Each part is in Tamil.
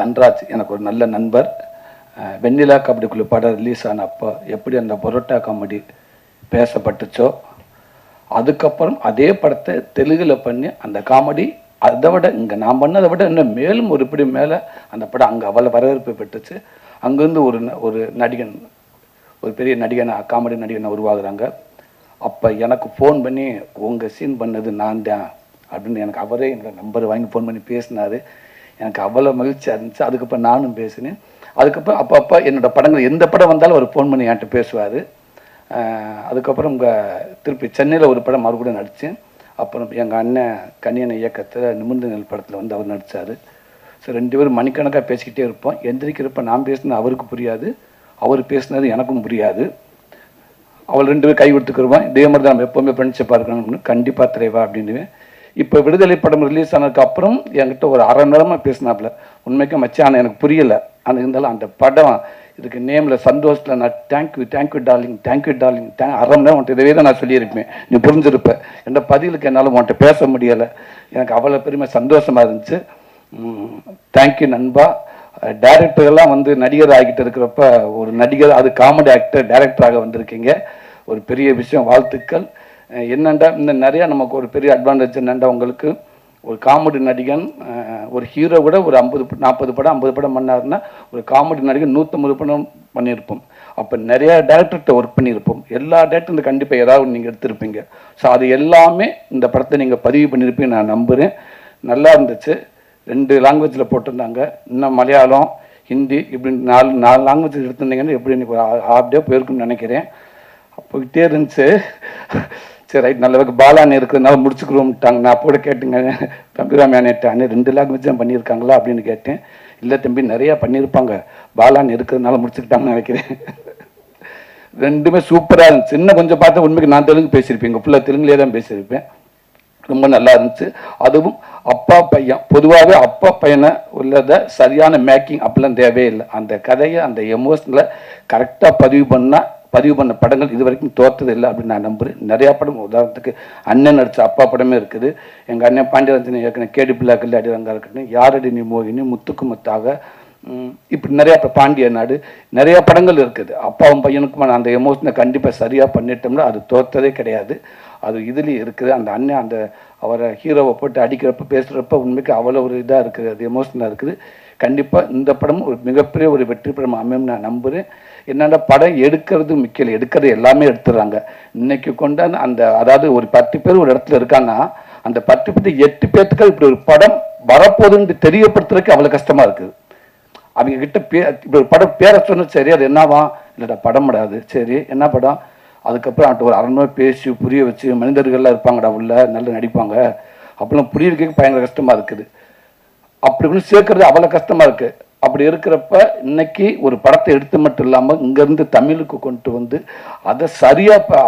தன்ராஜ் எனக்கு ஒரு நல்ல நண்பர். வெண்ணிலா கபடி குழு படம் ரிலீஸ் ஆன அப்போ எப்படி அந்த பரோட்டா காமெடி பேசப்பட்டுச்சோ, அதுக்கப்புறம் அதே படத்தை தெலுங்கில் பண்ணி அந்த காமெடி அதை விட இங்கே நான் பண்ணதை விட இன்னும் மேலும் ஒரு இப்படி மேலே அந்த படம் அங்கே அவ்வளோ வரவேற்பு பெற்றுச்சு. அங்கேருந்து ஒரு நடிகன், ஒரு பெரிய நடிகனை, காமெடி நடிகனை உருவாகுறாங்க. அப்போ எனக்கு ஃபோன் பண்ணி உங்கள் சீன் பண்ணது நான் தான் அப்படின்னு எனக்கு அவரே என்னோட நம்பர் வாங்கி ஃபோன் பண்ணி பேசினார். எனக்கு அவ்வளோ மகிழ்ச்சியாக இருந்துச்சு. அதுக்கப்புறம் நானும் பேசினேன். அதுக்கப்புறம் அப்பப்போ என்னோடய படங்கள் எந்த படம் வந்தாலும் அவர் ஃபோன் பண்ணி என்கிட்ட பேசுவார். அதுக்கப்புறம் இங்கே திருப்பி சென்னையில் ஒரு படம் மறுபடியும் நடித்தேன். அப்புறம் எங்கள் அண்ணன் கனியன் இயக்கத்தில் நிமிர்ந்த நெல் படத்தில் வந்து அவர் நடித்தார். ஸோ 2 பேரும் மணிக்கணக்காக பேசிக்கிட்டே இருப்போம். எந்திரிக்கிறப்ப நான் பேசினது அவருக்கு புரியாது, அவர் பேசினது எனக்கும் புரியாது. அவள் 2 பேரும் கை கொடுத்துக்கிறோம். இதே மாதிரி தான் நம்ம எப்போவுமே ஃப்ரெண்ட்ஷிப்பாக இருக்கணும்னு. கண்டிப்பாக தலைவா அப்படின்னு. இப்போ விடுதலை படம் ரிலீஸ் ஆனதுக்கு அப்புறம் என்கிட்ட ஒரு அரை நேரமாக பேசினாப்புல. உண்மைக்கும் மச்சான் எனக்கு புரியலை, ஆனால் இருந்தாலும் அந்த படம் இதுக்கு நேமில் சந்தோஷத்தில் நான் தேங்க்யூ டார்லிங் அரை மணி நேரம் உன்ட்டு இதவே தான் நான் சொல்லியிருப்பேன், நீ புரிஞ்சிருப்பேன். என்ற பதிலுக்கு என்னால் உன்ட்ட பேச முடியலை. எனக்கு அவ்வளோ பெருமை சந்தோஷமாக இருந்துச்சு. தேங்க்யூ நண்பா. டைரக்டர்லாம் வந்து நடிகர் ஆகிட்டு இருக்கிறப்ப ஒரு நடிகர், அது காமெடி ஆக்டர் டைரக்டராக வந்திருக்கீங்க, ஒரு பெரிய விஷயம், வாழ்த்துக்கள். என்னண்டா இந்த நிறையா நமக்கு ஒரு பெரிய அட்வான்டேஜ் என்னண்டா, உங்களுக்கு ஒரு காமெடி நடிகன், ஒரு ஹீரோ கூட ஒரு 40 படம் 50 படம் பண்ணாருன்னா ஒரு காமெடி நடிகன் 150 படம் பண்ணியிருப்போம். அப்போ நிறையா டேரக்டர்கிட்ட ஒர்க் பண்ணியிருப்போம். எல்லா டேரக்டரும் கண்டிப்பாக ஏதாவது நீங்கள் எடுத்திருப்பீங்க. ஸோ அது எல்லாமே இந்த படத்தை நீங்கள் பதிவு பண்ணியிருப்பீங்க நான் நம்புகிறேன். நல்லா இருந்துச்சு. 2 லாங்குவேஜில் போட்டிருந்தாங்க. இன்னும் மலையாளம், ஹிந்தி இப்படி 4 லாங்குவேஜ் எடுத்திருந்தீங்கன்னு எப்படி எனக்கு ஒரு ஹாஃப் டே போயிருக்குன்னு நினைக்கிறேன். போயிட்டே இருந்துச்சு. சரி ரைட், நல்ல பாலான்னு இருக்கிறதுனால முடிச்சுக்கிறோம்ட்டாங்க. நான் அப்போ கூட கேட்டுங்க, தம்பிராமையானேட்டானே 2 லாங்குவேஜ் தான் பண்ணியிருக்காங்களா அப்படின்னு கேட்டேன். இல்லை தம்பி, நிறையா பண்ணியிருப்பாங்க, பாலான்னு இருக்கிறதுனால முடிச்சுக்கிட்டாங்கன்னு நினைக்கிறேன். 2மே சூப்பராக இருந்துச்சு. இன்னும் கொஞ்சம் பார்த்தா உண்மைக்கு நான் தெலுங்கு பேசியிருப்பேன், இங்கே ஃபுல்லாக தெலுங்குலேயே தான் பேசியிருப்பேன். ரொம்ப நல்லா இருந்துச்சு. அதுவும் அப்பா பையன், பொதுவாகவே அப்பா பையனை உள்ளதை சரியான மேக்கிங் அப்படிலாம் தேவையே இல்லை. அந்த கதையை அந்த எமோஷனில் கரெக்டாக பதிவு பண்ண படங்கள் இது வரைக்கும் தோற்றது இல்லை அப்படின்னு நான் நம்புகிறேன். நிறையா படம், உதாரணத்துக்கு அண்ணன் நடித்த அப்பா படமே இருக்குது. எங்கள் அண்ணன் பாண்டியராஜன் இயக்குனர் கேடி பிள்ளாக்கல் அடிரங்கா இருக்கட்டும், யாரடி நீ மோகினி, முத்துக்கு முத்தாக, இப்படி நிறையா பாண்டிய நாடு, நிறையா படங்கள் இருக்குது. அப்பாவும் பையனுக்கும் அந்த எமோஷனை கண்டிப்பாக சரியாக பண்ணிட்டோம்னா அது தோற்றதே கிடையாது. அது இதுலேயும் இருக்குது. அந்த அண்ணன் அந்த அவரை ஹீரோவை போட்டு அடிக்கிறப்ப பேசுகிறப்ப உண்மைக்கு அவ்வளோ ஒரு இதாக இருக்குது, அது எமோஷனாக இருக்குது. கண்டிப்பாக இந்த படம் ஒரு மிகப்பெரிய ஒரு வெற்றி படம் அமையும் நான் நம்புகிறேன். என்னென்ன படம் எடுக்கிறது முக்கியம், எடுக்கிறது எல்லாமே எடுத்துடுறாங்க இன்னைக்கு கொண்டாந்து. அந்த அதாவது ஒரு 10 பேர் ஒரு இடத்துல இருக்காங்கன்னா அந்த 10 பேர் 8 பேர்த்துக்கு இப்படி ஒரு படம் வரப்போகுதுன்னு தெரியப்படுத்துறதுக்கு அவ்வளோ கஷ்டமாக இருக்குது. அவங்க கிட்ட இப்படி ஒரு படம் பேரை சொன்ன, சரி அது என்னவா, இல்லைடா படம் படாது, சரி என்ன படம், அதுக்கப்புறம் அவன்கிட்ட ஒரு 1/2 மணி நேரம் பேசி புரிய வச்சு, மனிதர்கள்லாம் இருப்பாங்கடா உள்ள, நல்லா நடிப்பாங்க, அப்படிலாம் புரிய வைக்க பயங்கர கஷ்டமாக இருக்குது. அப்படி இப்படி சேர்க்கறது அவ்வளோ கஷ்டமாக இருக்குது. அப்படி இருக்கிறப்ப இன்னைக்கு ஒரு படத்தை எடுத்து மட்டும் இல்லாமல் இங்கேருந்து தமிழுக்கு கொண்டு வந்து அதை சரியாக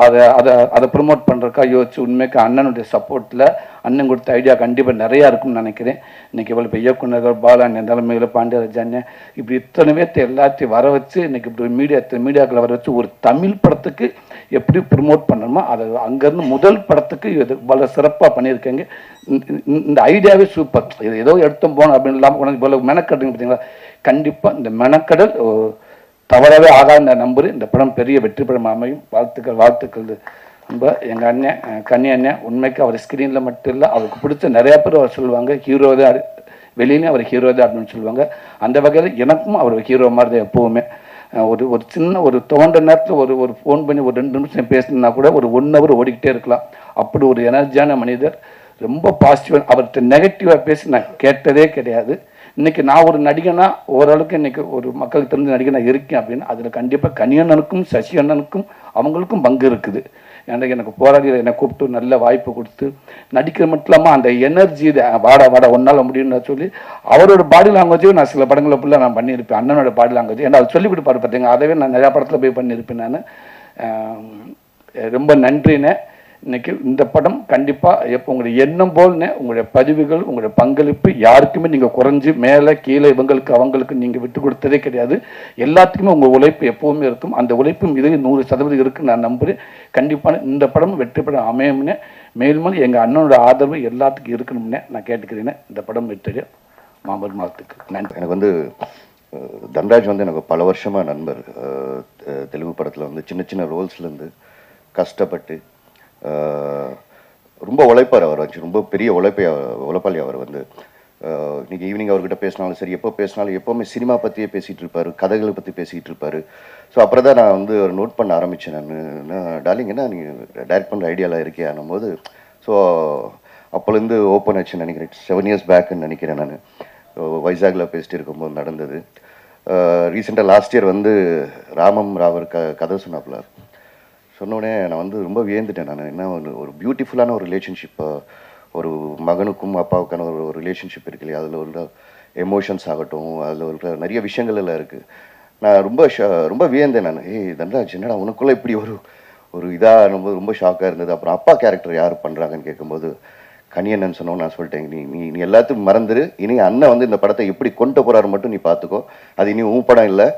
அதை ப்ரொமோட் பண்ணுறக்கா யோசிச்சு, உண்மைக்கு அண்ணனுடைய சப்போர்ட்டில் அண்ணன் கொடுத்த ஐடியா கண்டிப்பாக நிறையா இருக்குன்னு நினைக்கிறேன். இன்றைக்கி இவ்வளோ இப்போ இயக்குநர்கள் பாலான் தலைமையில் பாண்டியராஜன் இப்படி இத்தனை பேர்த்து எல்லாத்தையும் வர வச்சு இன்றைக்கி இப்படி மீடியாக்களை வர வச்சு ஒரு தமிழ் படத்துக்கு எப்படி ப்ரொமோட் பண்ணணுமோ அதை அங்கேருந்து முதல் படத்துக்கு இது இவ்வளோ சிறப்பாக பண்ணியிருக்கேங்க. இந்த ஐடியாவே சூப்பர். இது ஏதோ எடுத்தோம் போனோம் அப்படின்னு இல்லாமல் கொண்டு இவ்வளோ மெனக்கடுங்க பார்த்தீங்களா. கண்டிப்பாக இந்த மெனக்கடல் தவறாகவே ஆகாத நம்புகிறேன். இந்த படம் பெரிய வெற்றி படம் அமையும். வாழ்த்துக்கள். ரொம்ப எங்கள் அண்ணன் கன்னி அண்ணன், உண்மைக்கு அவர் ஸ்க்ரீனில் மட்டும் இல்லை, அவருக்கு பிடிச்ச நிறையா பேர் அவர் சொல்லுவாங்க ஹீரோ தான், வெளியிலையும் அவர் ஹீரோ தான் அப்படின்னு சொல்லுவாங்க. அந்த வகையில் எனக்கும் அவர் ஹீரோ மாதிரி தான் எப்போவுமே. ஒரு ஒரு சின்ன ஒரு தோன்ற நேரத்தில் ஒரு ஃபோன் பண்ணி ஒரு 2 நிமிஷம் பேசணுன்னா கூட ஒரு 1 ஹவர் ஓடிக்கிட்டே இருக்கலாம். அப்படி ஒரு எனர்ஜியான மனிதர், ரொம்ப பாசிட்டிவாக. அவர்கிட்ட நெகட்டிவாக பேசி நான் கேட்டதே கிடையாது. இன்னைக்கு நான் ஒரு நடிகனா ஓரளவுக்கு இன்னைக்கு ஒரு மக்களுக்கு தெரிஞ்ச நடிகனா இருக்கேன் அப்படின்னா அதில் கண்டிப்பாக கனியண்ணனுக்கும் சசி அண்ணனுக்கும் அவங்களுக்கும் பங்கு இருக்குது. எனக்கு போராடி என்னை கூப்பிட்டு நல்ல வாய்ப்பு கொடுத்து நடிக்கிற மட்டும் இல்லாமல் அந்த எனர்ஜி வாடா வாடா ஒன்றால் முடியும்னு சொல்லி அவரோட பாடி லாங்குவேஜையும் நான் சில படங்களை ஃபுல்லாக நான் பண்ணியிருப்பேன். அண்ணனோட பாடி லாங்குவேஜ் ஏன்னா அது சொல்லி கொடுப்பாரு பார்த்தீங்க. அதவே நான் நிறையா படத்தில் போய் பண்ணியிருப்பேன். நான் ரொம்ப நன்றினேன். இன்னைக்கு இந்த படம் கண்டிப்பாக எப்போ உங்களுடைய எண்ணம் போல்னே உங்களுடைய பதிவுகள் உங்களுடைய பங்களிப்பு யாருக்குமே நீங்கள் குறைஞ்சி மேலே கீழே இவங்களுக்கு அவங்களுக்கு நீங்கள் விட்டு கொடுத்ததே கிடையாது. எல்லாத்துக்குமே உங்கள் உழைப்பு எப்போவுமே இருக்கும். அந்த உழைப்பும் இது 100% இருக்குன்னு நான் நம்புகிறேன். கண்டிப்பான இந்த படம் வெற்றி படம் அமையும்னே மேலும் எங்கள் அண்ணனோட ஆதரவு எல்லாத்துக்கும் இருக்கணும்னே நான் கேட்டுக்கிறேன். இந்த படம் வெற்றி மாம்பழ மாதத்துக்கு நன்றி. எனக்கு வந்து தன்ராஜ் வந்து எனக்கு பல வருஷமாக நண்பர். தெலுங்கு படத்தில் வந்து சின்ன சின்ன ரோல்ஸ்லேருந்து கஷ்டப்பட்டு ரொம்ப உழைப்பார். அவர் வச்சு ரொம்ப பெரிய உழைப்பாளி. அவர் வந்து இன்னைக்கு ஈவினிங் அவர்கிட்ட பேசினாலும் சரி, எப்போ பேசினாலும் எப்போவுமே சினிமா பற்றியே பேசிகிட்டு இருப்பார், கதைகளை பற்றி பேசிகிட்டு இருப்பார். ஸோ அப்புறம் தான் நான் வந்து நோட் பண்ண ஆரம்பித்தேன். நான் டார்லிங் என்ன நீங்கள் டைரக்ட் பண்ணுற ஐடியாவில் இருக்கேன் போது, ஸோ அப்போலேருந்து ஓப்பன் ஆச்சுன்னு நினைக்கிறேன். 7 years பேக்குன்னு நினைக்கிறேன். நான் வைசாகில் பேசிட்டு இருக்கும்போது நடந்தது. ரீசெண்டாக லாஸ்ட் இயர் வந்து ராமம் ராவர் கதை சொன்னாப்புல. சொன்னோடனே நான் வந்து ரொம்ப வியந்துட்டேன். நான் என்ன ஒரு பியூட்டிஃபுல்லான ஒரு ரிலேஷன்ஷிப், ஒரு மகனுக்கும் அப்பாவுக்கான ஒரு ரிலேஷன்ஷிப் இருக்கு இல்லையா, அதில் உள்ள எமோஷன்ஸ் ஆகட்டும், அதில் உள்ள நிறைய விஷயங்கள் எல்லாம் இருக்குது. நான் ரொம்ப வியந்தேன். நான் தன்ராஜ் என்னடா உனக்குள்ளே இப்படி ஒரு இதாக ரொம்ப ஷாக்காக இருந்தது. அப்புறம் அப்பா கேரக்டர் யார் பண்ணுறாங்கன்னு கேட்கும்போது கனியண்ணன் சொன்னோம். நான் சொல்லிட்டேன், நீ எல்லாத்தையும் மறந்துடு. இனி அண்ணன் வந்து இந்த படத்தை எப்படி கொண்டு போகிறாரு மட்டும் நீ பார்த்துக்கோ. அது இனி உன் படம் இல்லை,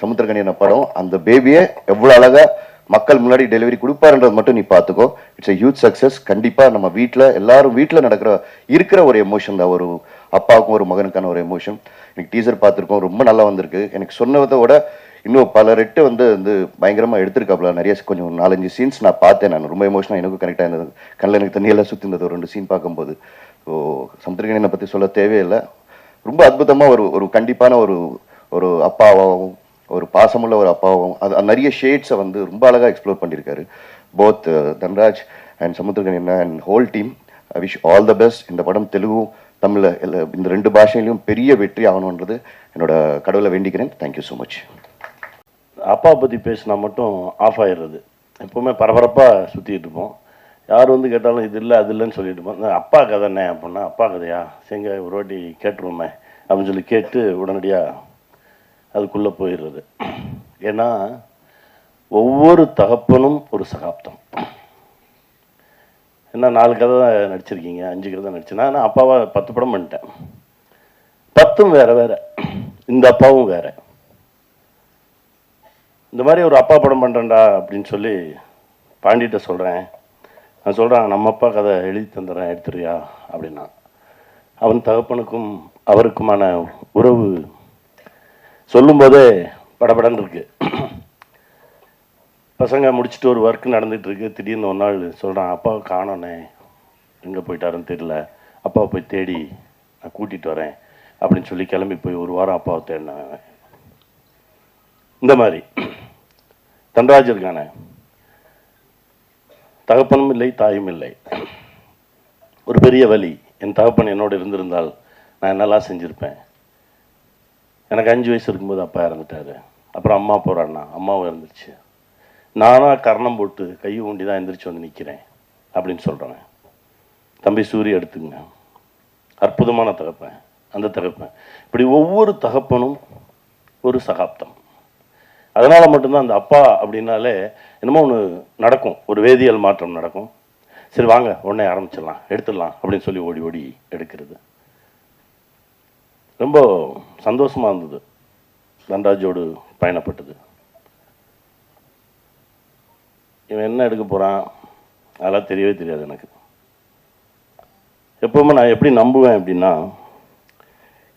சமுத்திரக்கனியன் படம். அந்த பேபியை எவ்வளோ அழகாக மக்கள் முன்னாடி டெலிவரி கொடுப்பாருன்றது மட்டும் நீ பார்த்துக்கோ. It's a huge success. கண்டிப்பாக நம்ம வீட்டில் எல்லாரும் வீட்டில் இருக்கிற ஒரு எமோஷன் தான், ஒரு அப்பாவுக்கும் ஒரு மகனுக்கான ஒரு எமோஷன். எனக்கு டீசர் பார்த்துருக்கோம், ரொம்ப நல்லா வந்திருக்கு. எனக்கு சொன்னதை விட இன்னும் பல ரெட்டு வந்து பயங்கரமாக எடுத்திருக்காப்புல. நிறைய கொஞ்சம் 4-5 சீன்ஸ் நான் பார்த்தேன். நான் ரொம்ப எமோஷனாக எனக்கும் கனெக்டாக இருந்தது. கண்ணில் எனக்கு தண்ணியெல்லாம் சுற்றி இருந்தது 2 சீன் பார்க்கும்போது. ஸோ சமுத்திரக்கனியனை பற்றி சொல்ல தேவையில்லை. ரொம்ப அற்புதமாக ஒரு கண்டிப்பான ஒரு அப்பாவாகவும் ஒரு பாசமுள்ள ஒரு அப்பாவும் அது நிறைய ஷேட்ஸை வந்து ரொம்ப அழகாக எக்ஸ்ப்ளோர் பண்ணியிருக்காரு. போத் தன்ராஜ் அண்ட் சமுத்திரக்கனியன் and whole team. I wish all the best. இந்த படம் தெலுங்கு தமிழ் இந்த 2 பாஷையிலையும் பெரிய வெற்றி ஆகணுன்றது என்னோட கடவுளை வேண்டிக்கிறேன். Thank you so much. அப்பா பற்றி பேசினா மட்டும் ஆஃப் ஆயிடுறது. எப்போவுமே பரபரப்பாக சுற்றிட்டு இருப்போம். யார் வந்து கேட்டாலும் இது இல்லை அது இல்லைன்னு சொல்லிட்டு இருப்போம். அப்பா கதை என்ன அப்படின்னா, அப்பா கதையா சரிங்க ஒரு வாட்டி கேட்டுருவோமே அப்படின்னு சொல்லி கேட்டு உடனடியாக அதுக்குள்ளே போயிடுறது. ஏன்னா ஒவ்வொரு தகப்பனும் ஒரு சகாப்தம். என்ன 4 கதை தான் நடிச்சிருக்கீங்க, 5 கதை தான் நடிச்சேன். நான் அப்பாவா 10 படம் பண்ணிட்டேன். 10ம் வேற வேற, இந்த அப்பாவும் வேற. இந்த மாதிரி ஒரு அப்பா படம் பண்ணுறேன்டா அப்படின்னு சொல்லி பாண்டிகிட்ட சொல்கிறேன். நான் சொல்கிறேன், நம்ம அப்பா கதை எழுதி தந்துடுறேன், எடுத்துறியா அப்படின்னா. அவன் தகப்பனுக்கும் அவருக்குமான உறவு சொல்லும்போதே படபடன்னு இருக்கு. பசங்க முடிச்சுட்டு ஒரு ஒர்க் நடந்துகிட்டு இருக்கு. திடீர்னு ஒரு நாள் சொல்கிறான், அப்பாவை காணோன்னே, எங்கே போயிட்டாருன்னு தெரியல, அப்பாவை போய் தேடி நான் கூட்டிகிட்டு வரேன் அப்படின்னு சொல்லி கிளம்பி போய் 1 வாரம் அப்பாவை தேடினேன். இந்த மாதிரி தன்ராஜ் இருக்கானே, தகப்பனும் இல்லை தாயும் இல்லை. ஒரு பெரிய வலி. என் தகப்பன் என்னோடு இருந்திருந்தால் நான் என்னெல்லாம் செஞ்சுருப்பேன். எனக்கு 5 வயசு இருக்கும்போது அப்பா இறந்துட்டாரு. அப்புறம் அம்மா போகிறான்னா, அம்மாவும் இறந்துருச்சு. நானாக கர்ணம் போட்டு கையை ஊண்டி தான் எந்திரிச்சு வந்து நிற்கிறேன் அப்படின்னு சொல்கிறேன். தம்பி சூரிய எடுத்துங்க, அற்புதமான தகப்பன். அந்த தகப்பன் இப்படி ஒவ்வொரு தகப்பனும் ஒரு சகாப்தம். அதனால் மட்டும்தான் அந்த அப்பா அப்படின்னாலே என்னமோ ஒன்று நடக்கும், ஒரு வேதியியல் மாற்றம் நடக்கும். சரி வாங்க உடனே ஆரம்பிச்சிடலாம், எடுத்துடலாம் அப்படின்னு சொல்லி ஓடி ஓடி எடுக்கிறது. ரொம்ப சந்தோஷமாக இருந்தது தன்ராஜோடு பயணப்பட்டது. இவன் என்ன எடுக்க போகிறான் அதெல்லாம் தெரியவே தெரியாது எனக்கு. எப்போவுமே நான் எப்படி நம்புவேன் அப்படின்னா,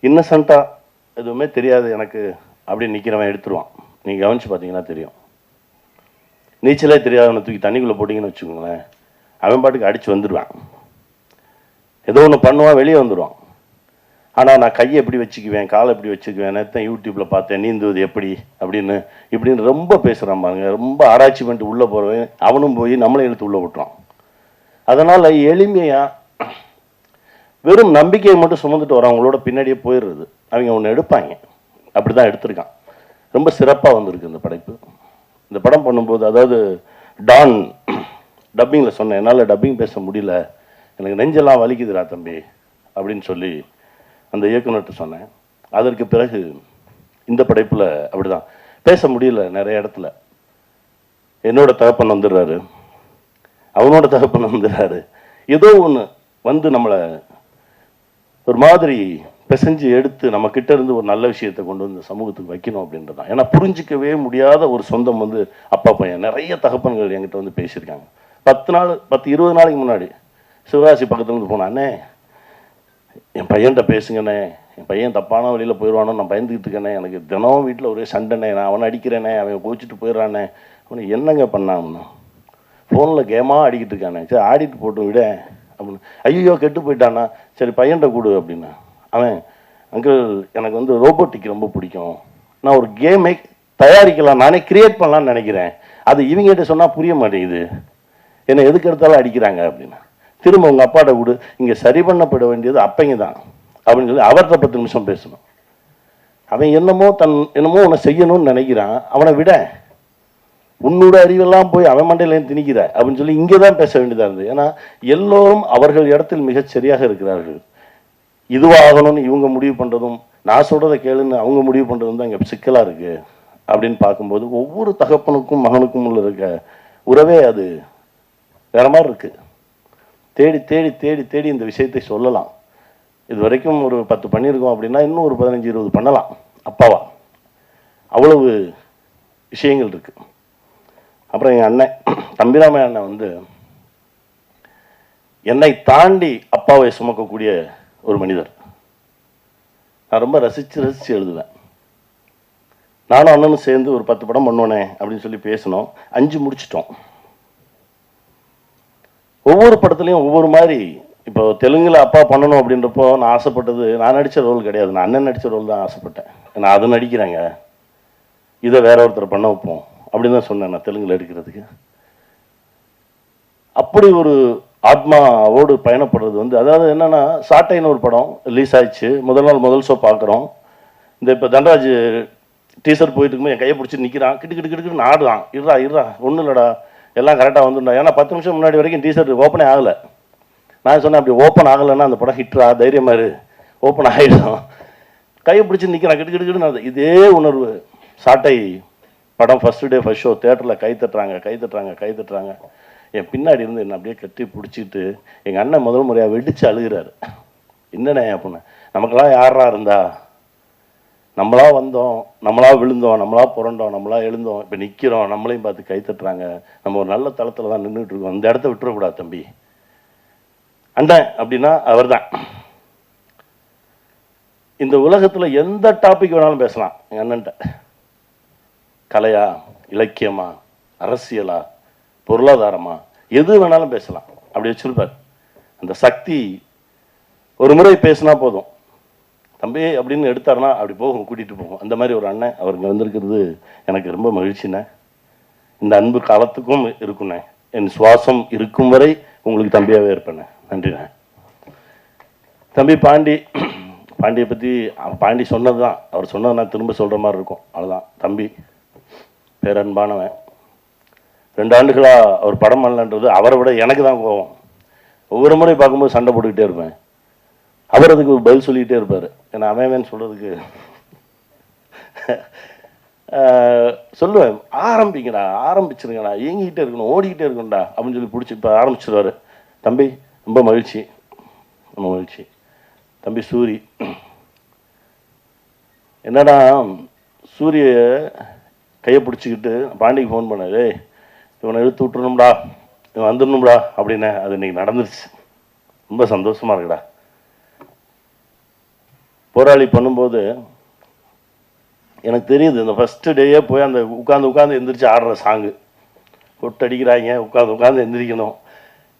இன்னசென்ட்டாக எதுவுமே தெரியாது எனக்கு அப்படின்னு நிற்கிறவன் எடுத்துருவான். நீங்கள் கவனித்து பார்த்தீங்கன்னா தெரியும். நீச்சலே தெரியாதவனை தூக்கி தண்ணிக்குள்ளே போட்டிங்கன்னு வச்சுக்கோங்களேன், அவன் பாட்டுக்கு அடித்து வந்துடுவான். ஏதோ ஒன்று பண்ணுவான், வெளியே வந்துடுவான். ஆனால் நான் கையை எப்படி வச்சுக்குவேன், காலை எப்படி வச்சுக்குவேன், நேற்று யூடியூப்பில் பார்த்தேன் நீந்துவது எப்படி இப்படின்னு ரொம்ப பேசுகிறான் பாருங்க. ரொம்ப ஆராய்ச்சி பண்ணிட்டு உள்ளே போகிறவன் அவனும் போய் நம்மளை இழுத்து உள்ளே விட்டுறான். அதனால் எளிமையாக வெறும் நம்பிக்கையை மட்டும் சுமந்துட்டு வரவங்களோட பின்னாடியே போயிடுறது. அவங்க ஒன்று எடுப்பாங்க. அப்படி தான் எடுத்திருக்கான். ரொம்ப சிறப்பாக வந்திருக்கு இந்த படைப்பு. இந்த படம் பண்ணும்போது, அதாவது டான் டப்பிங்கில் சொன்னேன், என்னால் டப்பிங் பேச முடியல, எனக்கு நெஞ்செல்லாம் வலிக்குதுடா தம்பி அப்படின்னு சொல்லி அந்த இயக்குனர்கிட்ட சொன்னேன். அதற்கு பிறகு இந்த படைப்பில் அப்படி தான் பேச முடியல. நிறைய இடத்துல என்னோட தகப்பன் வந்துடுறாரு, அவனோட தகப்பன் வந்துடுறாரு, ஏதோ ஒன்று வந்து நம்மளை ஒரு மாதிரி பிசைஞ்சு எடுத்து நம்ம கிட்ட இருந்து ஒரு நல்ல விஷயத்தை கொண்டு வந்து சமூகத்துக்கு வைக்கணும் அப்படின்றதான். ஏன்னா புரிஞ்சிக்கவே முடியாத ஒரு சொந்தம் வந்து அப்பா பையன். நிறைய தகப்பன்கள் என்கிட்ட வந்து பேசியிருக்காங்க. 10-20 நாளைக்கு முன்னாடி சிவகாசி பக்கத்துல இருந்து போனானே, என் பையன்கிட்ட பேசுங்கண்ணே, என் பையன் தப்பான வழியில் போயிடுவானோ நான் பயந்துக்கிட்டு இருக்கேனே, எனக்கு தினமும் வீட்டில் ஒரே சண்டைண்ணே, நான் அவனை அடிக்கிறேனே, அவன் கோச்சிட்டு போயிடுறானே, அவனை என்னங்க பண்ணான்னு ஃபோனில் கேமாக ஆடிக்கிட்டு இருக்கானே, சரி ஆடிட்டு போட்டு விட அப்படின்னு. ஐயோ கெட்டு போயிட்டானா, சரி பையன்கிட்ட கொடு அப்படின்னா. அவன் அங்கிள் எனக்கு வந்து ரோபோட்டிக் ரொம்ப பிடிக்கும், நான் ஒரு கேமை தயாரிக்கலாம், நானே கிரியேட் பண்ணலான்னு நினைக்கிறேன், அது இவங்ககிட்ட சொன்னால் புரிய மாட்டேங்குது, என்னை எதுக்கு எடுத்தாலும் அடிக்கிறாங்க அப்படின்னா. திரும்ப உங்கள் அப்பாட்ட கொடு, இங்கே சரி பண்ணப்பட வேண்டியது அப்பைங்க தான் அப்படின்னு சொல்லி அவர்கிட்ட 10 நிமிஷம் பேசணும். அவன் என்னமோ உன்னை செய்யணும்னு நினைக்கிறான், அவனை விட உன்னோட அறிவெல்லாம் போய் அவன் மண்டையிலேயும் திணிக்கிற அப்படின்னு சொல்லி இங்கே தான் பேச வேண்டியதாக இருந்தது. ஏன்னா எல்லோரும் அவர்கள் இடத்தில் மிகச் சரியாக இருக்கிறார்கள். இதுவாகணும்னு இவங்க முடிவு பண்ணுறதும், நான் சொல்கிறத கேளுன்னு அவங்க முடிவு பண்ணுறதும் தான் இங்கே சிக்கலாக இருக்குது. அப்படின்னு பார்க்கும்போது ஒவ்வொரு தகப்பனுக்கும் மகனுக்கும் உள்ள இருக்க உறவே அது வேற மாதிரி இருக்குது. தேடி தேடி தேடி தேடி இந்த விஷயத்தை சொல்லலாம். இது வரைக்கும் ஒரு 10 பண்ணியிருக்கோம் அப்படின்னா இன்னும் ஒரு 15-20 பண்ணலாம் அப்பாவா. அவ்வளவு விஷயங்கள் இருக்கு. அப்புறம் எங்கள் அண்ணன் தம்பிராம அண்ணன் வந்து என்னை தாண்டி அப்பாவை சுமக்கக்கூடிய ஒரு மனிதர். நான் ரொம்ப ரசித்து எழுதுவேன். நானும் அண்ணனும் சேர்ந்து ஒரு 10 படம் பண்ணுவேனே அப்படின்னு சொல்லி பேசினோம். 5 முடிச்சிட்டோம். ஒவ்வொரு படத்துலையும் ஒவ்வொரு மாதிரி. இப்போ தெலுங்குல அப்பா பண்ணணும் அப்படின்றப்போ நான் ஆசைப்பட்டது, நான் நடித்த ரோல் கிடையாது, நான் அண்ணன் நடித்த ரோல் தான் ஆசைப்பட்டேன். நான் அதை நடிக்கிறாங்க, இதை வேற ஒருத்தர் பண்ண வைப்போம் அப்படின்னு தான் சொன்னேன் நான் தெலுங்குல எடுக்கிறதுக்கு. அப்படி ஒரு ஆத்மாவோடு பயணப்படுறது வந்து, அதாவது என்னன்னா, சாட்டைன்னு ஒரு படம் ரிலீஸ் ஆயிடுச்சு. முதல் ஷோ பார்க்குறோம். இந்த இப்போ தண்டராஜ் டீசர் போயிட்டு இருக்கும்போது என் கையை பிடிச்சி நிற்கிறான், கிட்டுன்னு ஆடுறான். இருறா ஒன்றும் இல்லைடா, எல்லாம் கரெக்டாக வந்துடா. ஏன்னா 10 நிமிஷம் முன்னாடி வரைக்கும் டீசர் ஓப்பனே ஆகலை. நான் சொன்னேன், அப்படி ஓப்பன் ஆகலைன்னா அந்த படம் ஹிட்ரா, தைரியமாக இரு, ஓப்பன் ஆகிடும். கையை பிடிச்சி நிற்கிறான், கிட்டுன்னு. இதே உணர்வு சாட்டை படம் ஃபர்ஸ்ட் டே ஃபர்ஸ்ட் ஷோ தேட்டரில் கை தட்டுறாங்க. என் பின்னாடி இருந்து என்னை அப்படியே கட்டி பிடிச்சிட்டு எங்கள் அண்ணன் முதல் முறையாக வெடித்து அழுகிறாரு. என்னண்ணே அப்படின்னு. நமக்கெல்லாம் யாரா இருந்தா, நம்மளா வந்தோம், நம்மளா விழுந்தோம், நம்மளா புரண்டோம், நம்மளா எழுந்தோம், இப்போ நிற்கிறோம், நம்மளையும் பார்த்து கை தட்டுறாங்க, நம்ம ஒரு நல்ல தளத்தில் தான் நின்றுட்டு இருக்கோம், இந்த இடத்த விட்டுறக்கூடாது தம்பி. அண்ணன் அப்படின்னா அவர் தான். இந்த உலகத்தில் எந்த டாபிக் வேணாலும் பேசலாம் எங்கள் அண்ணன்ட்ட. கலையா, இலக்கியமா, அரசியலா, பொருளாதாரமா, எது வேணாலும் பேசலாம். அப்படி வச்சிருப்பார். அந்த சக்தி ஒரு முறை பேசினா போதும், தம்பி அப்படின்னு எடுத்தாருன்னா அப்படி போகும், கூட்டிகிட்டு போகும். அந்த மாதிரி ஒரு அண்ணன் அவருக்கு வந்திருக்கிறது எனக்கு ரொம்ப மகிழ்ச்சிண்ணே. இந்த அன்பு காலத்துக்கும் இருக்குண்ணே. என் சுவாசம் இருக்கும் வரை உங்களுக்கு தம்பியாகவே இருப்பேண்ணே. நன்றிண்ணே. தம்பி பாண்டியை பற்றி பாண்டி சொன்னது தான், அவர் சொன்னது நான் திரும்ப சொல்கிற மாதிரி இருக்கும், அவ்வளோதான். தம்பி பேரன்பானவன். 2 ஆண்டுகளாக அவர் படம் பண்ணலன்றது அவரை விட எனக்கு தான் கோவம். ஒவ்வொரு முறை பார்க்கும்போது சண்டை போட்டுக்கிட்டே இருப்பேன். அவர் அதுக்கு பதில் சொல்லிக்கிட்டே இருப்பார். ஏன்னா அவன் சொல்கிறதுக்கு சொல்லுவேன், ஆரம்பிச்சிருங்கடா, இயங்கிக்கிட்டே இருக்கணும், ஓடிக்கிட்டே இருக்கணும்டா அப்படின்னு சொல்லி பிடிச்சி இப்போ ஆரம்பிச்சிருவார். தம்பி ரொம்ப மகிழ்ச்சி. தம்பி சூரி என்னடா, சூரிய கையை பிடிச்சிக்கிட்டு பாண்டிக்கு ஃபோன் பண்ணாரு, இவனை இழுத்து விட்டுருணும்டா, இவன் வந்துடணும்டா அப்படின்னு. அது இன்னைக்கு நடந்துருச்சு. ரொம்ப சந்தோஷமா இருக்குடா. போராளி பண்ணும்போது எனக்கு தெரியுது, இந்த ஃபர்ஸ்ட் டேயே போய் அந்த உட்காந்து எந்திரிச்சு ஆடுற சாங்கு, கொட்டு அடிக்கிறாங்க, உட்காந்து எந்திரிக்கணும்.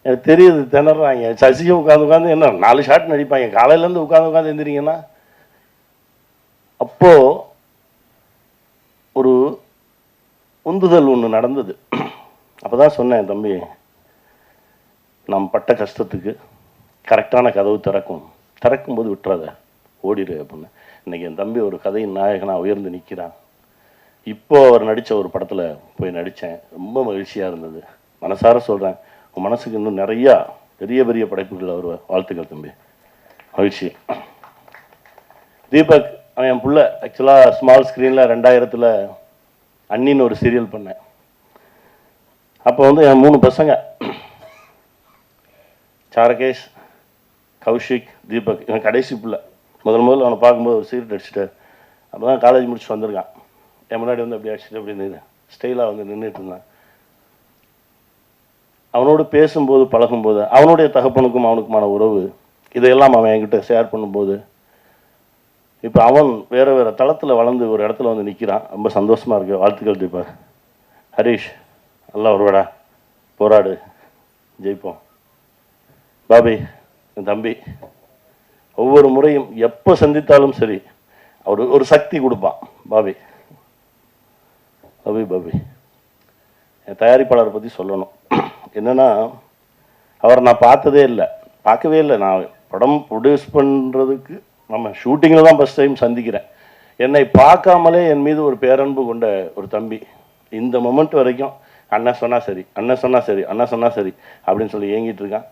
எனக்கு தெரியுது, திணறாங்க. சசியும் உட்காந்து என்ன 4 ஷாட் நடிப்பாங்க. காலையிலேருந்து உட்காந்து எழுந்திரிங்கன்னா அப்போது ஒரு உந்துதல் ஒன்று நடந்தது. அப்போ தான் சொன்னேன், தம்பி நாம் பட்ட கஷ்டத்துக்கு கரெக்டான கதவு திறக்கும்போது விட்டுறாத, ஓடிடு அப்படின்னு. இன்றைக்கி என் தம்பி ஒரு கதையின் நாயகனாக உயர்ந்து நிற்கிறான். இப்போது அவர் நடித்த ஒரு படத்தில் போய் நடித்தேன். ரொம்ப மகிழ்ச்சியாக இருந்தது. மனசார சொல்கிறேன், உன் மனசுக்கு இன்னும் நிறையா பெரிய பெரிய படைப்புகள் அவர். வாழ்த்துக்கள் தம்பி, மகிழ்ச்சி. தீபக் அவன் என் புள்ள. ஆக்சுவலாக ஸ்மால் ஸ்க்ரீனில் 2000 அண்ணின்னு ஒரு சீரியல் பண்ணேன். அப்போ வந்து என் 3 பசங்க, சாரகேஷ், கௌஷிக், தீபக். இவன் கடைசி பிள்ளை. முதல்ல அவனை பார்க்கும்போது ஒரு சீரியட் அடிச்சுட்டார். அப்போ தான் காலேஜ் முடிச்சு வந்திருக்கான். என் முன்னாடி வந்து அப்படி அடிச்சுட்டு அப்படி நின்று ஸ்டைலாக வந்து நின்றுட்டு இருந்தான். அவனோடு பேசும்போது பழகும்போது அவனுடைய தகப்பனுக்கும் அவனுக்குமான உறவு இதையெல்லாம் அவன் என்கிட்ட ஷேர் பண்ணும்போது இப்போ அவன் வேறு வேறு தளத்தில் வளர்ந்து ஒரு இடத்துல வந்து நிற்கிறான். ரொம்ப சந்தோஷமாக இருக்குது. வாழ்த்துக்கள் தீபா. ஹரீஷ், நல்லா வருவாடா, போராடு, ஜெயிப்போம். பாபி என் தம்பி, ஒவ்வொரு முறையும் எப்போ சந்தித்தாலும் சரி அவர் ஒரு சக்தி கொடுப்பான். பாபி பாபி பாபி என் தயாரிப்பாளரை பற்றி சொல்லணும். என்னென்னா, அவரை நான் பார்க்கவே இல்லை. நான் படம் ப்ரொடியூஸ் பண்ணுறதுக்கு நம்ம ஷூட்டிங்கில் தான் ஃபஸ்ட் டைம் சந்திக்கிறேன். என்னை பார்க்காமலே என் மீது ஒரு பேரன்பு கொண்ட ஒரு தம்பி. இந்த மொமெண்ட் வரைக்கும் அண்ணன் சொன்னால் சரி, அண்ணன் சொன்னால் சரி, அண்ணன் சொன்னால் சரி அப்படின்னு சொல்லி ஏங்கிட்டு இருக்கான்.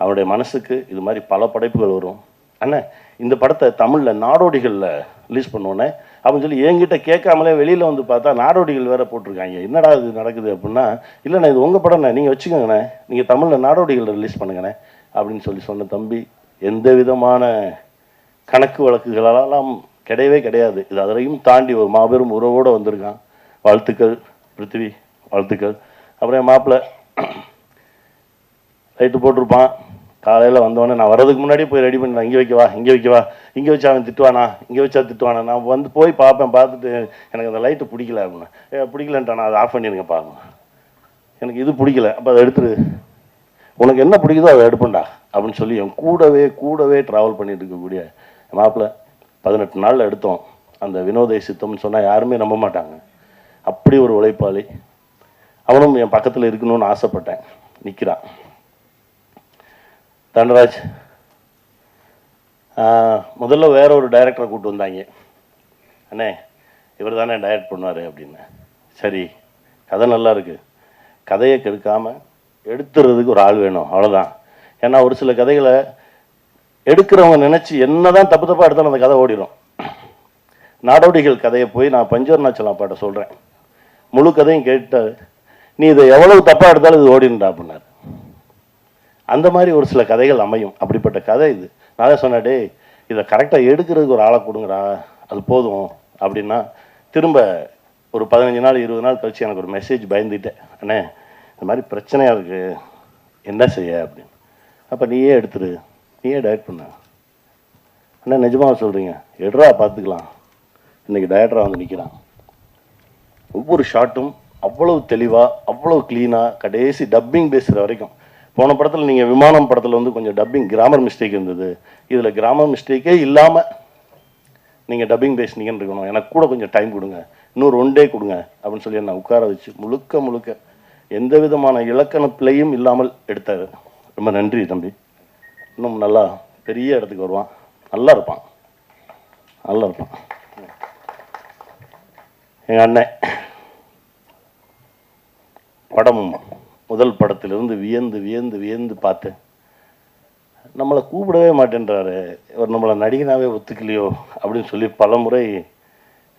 அவருடைய மனசுக்கு இது மாதிரி பல படைப்புகள் வரும். அண்ணன் இந்த படத்தை தமிழில் நாடோடிகளில் ரிலீஸ் பண்ணுவோன்னே அப்படின்னு சொல்லி என்கிட்ட கேட்காமலே வெளியில் வந்து பார்த்தா நாடோடிகள் வேறு போட்டிருக்காங்க. என்னடா இது நடக்குது அப்படின்னா, இல்லைண்ணே இது உங்கள் படம்ண்ணே, நீங்கள் வச்சுக்கோங்கண்ணே, நீங்கள் தமிழில் நாடோடிகளில் ரிலீஸ் பண்ணுங்கண்ணே அப்படின்னு சொன்ன தம்பி. எந்த விதமான கணக்கு வழக்குகளெல்லாம் கிடையவே கிடையாது. இது அதரையும் தாண்டி ஒரு மாபெரும் உறவோடு வந்திருக்கான். வாழ்த்துக்கள் பிருத்திவி, வாழ்த்துக்கள். அப்புறம் என் மாப்பிள்ளை லைட்டு போட்டிருப்பான். காலையில் வந்தோடனே நான் வர்றதுக்கு முன்னாடியே போய் ரெடி பண்ணி, இங்கே வைக்கவா, இங்கே வைக்கவா, இங்கே வச்சா அவன் திட்டுவானா, இங்கே வச்சா திட்டுவானா. நான் வந்து போய் பார்ப்பேன். பார்த்துட்டு எனக்கு அந்த லைட்டு பிடிக்கல அப்படின்னா, பிடிக்கலன்ட்டானா அதை ஆஃப் பண்ணிடுங்க பாருங்க, எனக்கு இது பிடிக்கல, அப்போ அதை எடுத்துரு, உனக்கு என்ன பிடிக்குதோ அதை எடுப்பண்டா அப்படின்னு சொல்லி என் கூடவே ட்ராவல் பண்ணிட்டு இருக்கக்கூடிய மாப்பிள்ளை. 18 நாளில் எடுத்தோம். அந்த வினோதை சித்தம்னு சொன்னால் யாருமே நம்ப மாட்டாங்க. அப்படி ஒரு உழைப்பாளி. அவனும் என் பக்கத்தில் இருக்கணும்னு ஆசைப்பட்டேன். நிற்கிறான். தண்டராஜ் முதல்ல வேற ஒரு டைரக்டரை கூப்பிட்டு வந்தாங்க. அண்ணே இவர் தானே டைரக்ட் பண்ணுவார் அப்படின்னு. சரி, கதை நல்லா இருக்குது, கதையை கெடுக்காமல் எடுத்துறதுக்கு ஒரு ஆள் வேணும், அவ்வளோதான். ஏன்னா ஒரு சில கதைகளை எடுக்கிறவங்க நினச்சி என்ன தான் தப்பாக எடுத்தாலும் அந்த கதை ஓடிடும். நாடோடிகள் கதையை போய் நான் பஞ்சவர்ணாச்சலம் அப்பாட்ட சொல்கிறேன். முழு கதையும் கேட்டார். நீ இதை எவ்வளவு தப்பாக எடுத்தாலும் இது ஓடிடுண்டா அப்படின்னார். அந்த மாதிரி ஒரு சில கதைகள் அமையும். அப்படிப்பட்ட கதை இது. நான் தான் சொன்னேன், டே இதை கரெக்டாக எடுக்கிறதுக்கு ஒரு ஆளை கொடுங்கடா, அது போதும் அப்படின்னா. திரும்ப ஒரு 15 நாள் 20 நாள் கழிச்சு எனக்கு ஒரு மெசேஜ் பயந்துட்டேன். அண்ணே இந்த மாதிரி பிரச்சனையாக இருக்குது, என்ன செய்ய அப்படின்னு. அப்போ நீயே எடுத்துரு, நீயே டைரக்ட் பண்ண. அண்ணா நிஜமாக சொல்கிறீங்க, எடுறா பார்த்துக்கலாம். இன்றைக்கி டைரக்டராக வந்து நிற்கிறான். ஒவ்வொரு ஷாட்டும் அவ்வளவு தெளிவாக, அவ்வளோ க்ளீனாக, கடைசி டப்பிங் பேசுகிற வரைக்கும். போன படத்தில் நீங்கள் விமானம் படத்தில் வந்து கொஞ்சம் டப்பிங் கிராமர் மிஸ்டேக் இருந்தது. இதில் கிராமர் மிஸ்டேக்கே இல்லாமல் நீங்கள் டப்பிங் பேசுனீங்கன்னு இருக்கணும். எனக்கு கூட கொஞ்சம் டைம் கொடுங்க, இன்னொரு 1 டே கொடுங்க அப்படின்னு சொல்லி என்னை உட்கார வச்சு முழுக்க எந்த விதமான இலக்கண பிழையும் இல்லாமல் எடுத்தார். ரொம்ப நன்றி தம்பி. இன்னும் நல்லா பெரிய இடத்துக்கு வருவான், நல்லா இருப்பான். எங்கள் அண்ணன் படம் முதல் படத்திலிருந்து வியந்து பார்த்தேன். நம்மளை கூப்பிடவே மாட்டேன்றாரு, இவர் நம்மளை நடிகனாவே ஒத்துக்கலையோ அப்படின்னு சொல்லி பல முறை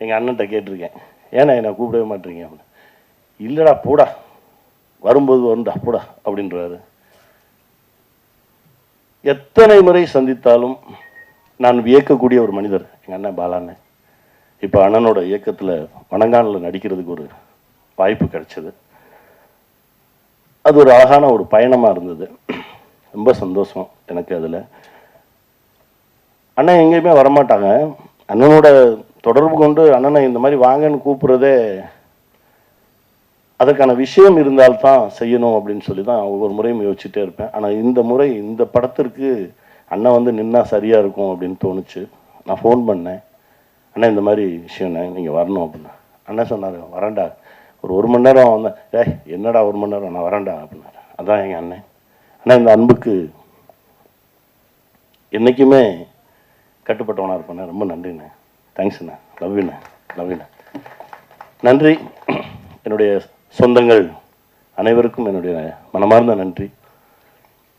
எங்கள் அண்ணன்ட்ட கேட்டிருக்கேன். ஏன்னா என்னை கூப்பிடவே மாட்டேறீங்க அப்படின்னு. இல்லைடா போடா, வரும்போது வருண்டா போடா அப்படின்றாரு. எத்தனை முறை சந்தித்தாலும் நான் வியக்கக்கூடிய ஒரு மனிதர் எங்கள் அண்ணன் பாலாண்ணன். இப்போ அண்ணனோட இயக்கத்தில் வணங்கானில் நடிக்கிறதுக்கு ஒரு வாய்ப்பு கிடைச்சது. அது ஒரு அழகான ஒரு பயணமாக இருந்தது. ரொம்ப சந்தோஷம் எனக்கு அதில். அண்ணன் எங்கேயுமே வரமாட்டாங்க. அண்ணனோட தொடர்பு கொண்டு அண்ணனை இந்த மாதிரி வாங்கன்னு கூப்பிட்றதே அதற்கான விஷயம் இருந்தால்தான் செய்யணும் அப்படின்னு சொல்லி தான் ஒவ்வொரு முறையும் யோசிச்சுட்டே இருப்பேன். ஆனால் இந்த முறை இந்த படத்திற்கு அண்ணன் வந்து நின்னா சரியாக இருக்கும் அப்படின்னு தோணுச்சு. நான் ஃபோன் பண்ணேன், அண்ணா இந்த மாதிரி விஷயம்ண்ணே நீங்கள் வரணும் அப்படின்னா. அண்ணன் சொன்னார், வரேன்டா, ஒரு மணி நேரம் வந்தேன். என்னடா 1 மணி நேரம், நான் வரேன்டா அப்படின்னாரு. அதான் எங்கள் அண்ணன். அண்ணா இந்த அன்புக்கு என்றைக்குமே கட்டுப்பட்டவனாக இருப்பேண்ணே. ரொம்ப நன்றிண்ணே. தேங்க்ஸ்ண்ணே. லவ்யூண்ணே. லவ்யூண்ணே. நன்றி. என்னுடைய சொந்தங்கள் அனைவருக்கும் என்னுடைய மனமார்ந்த நன்றி.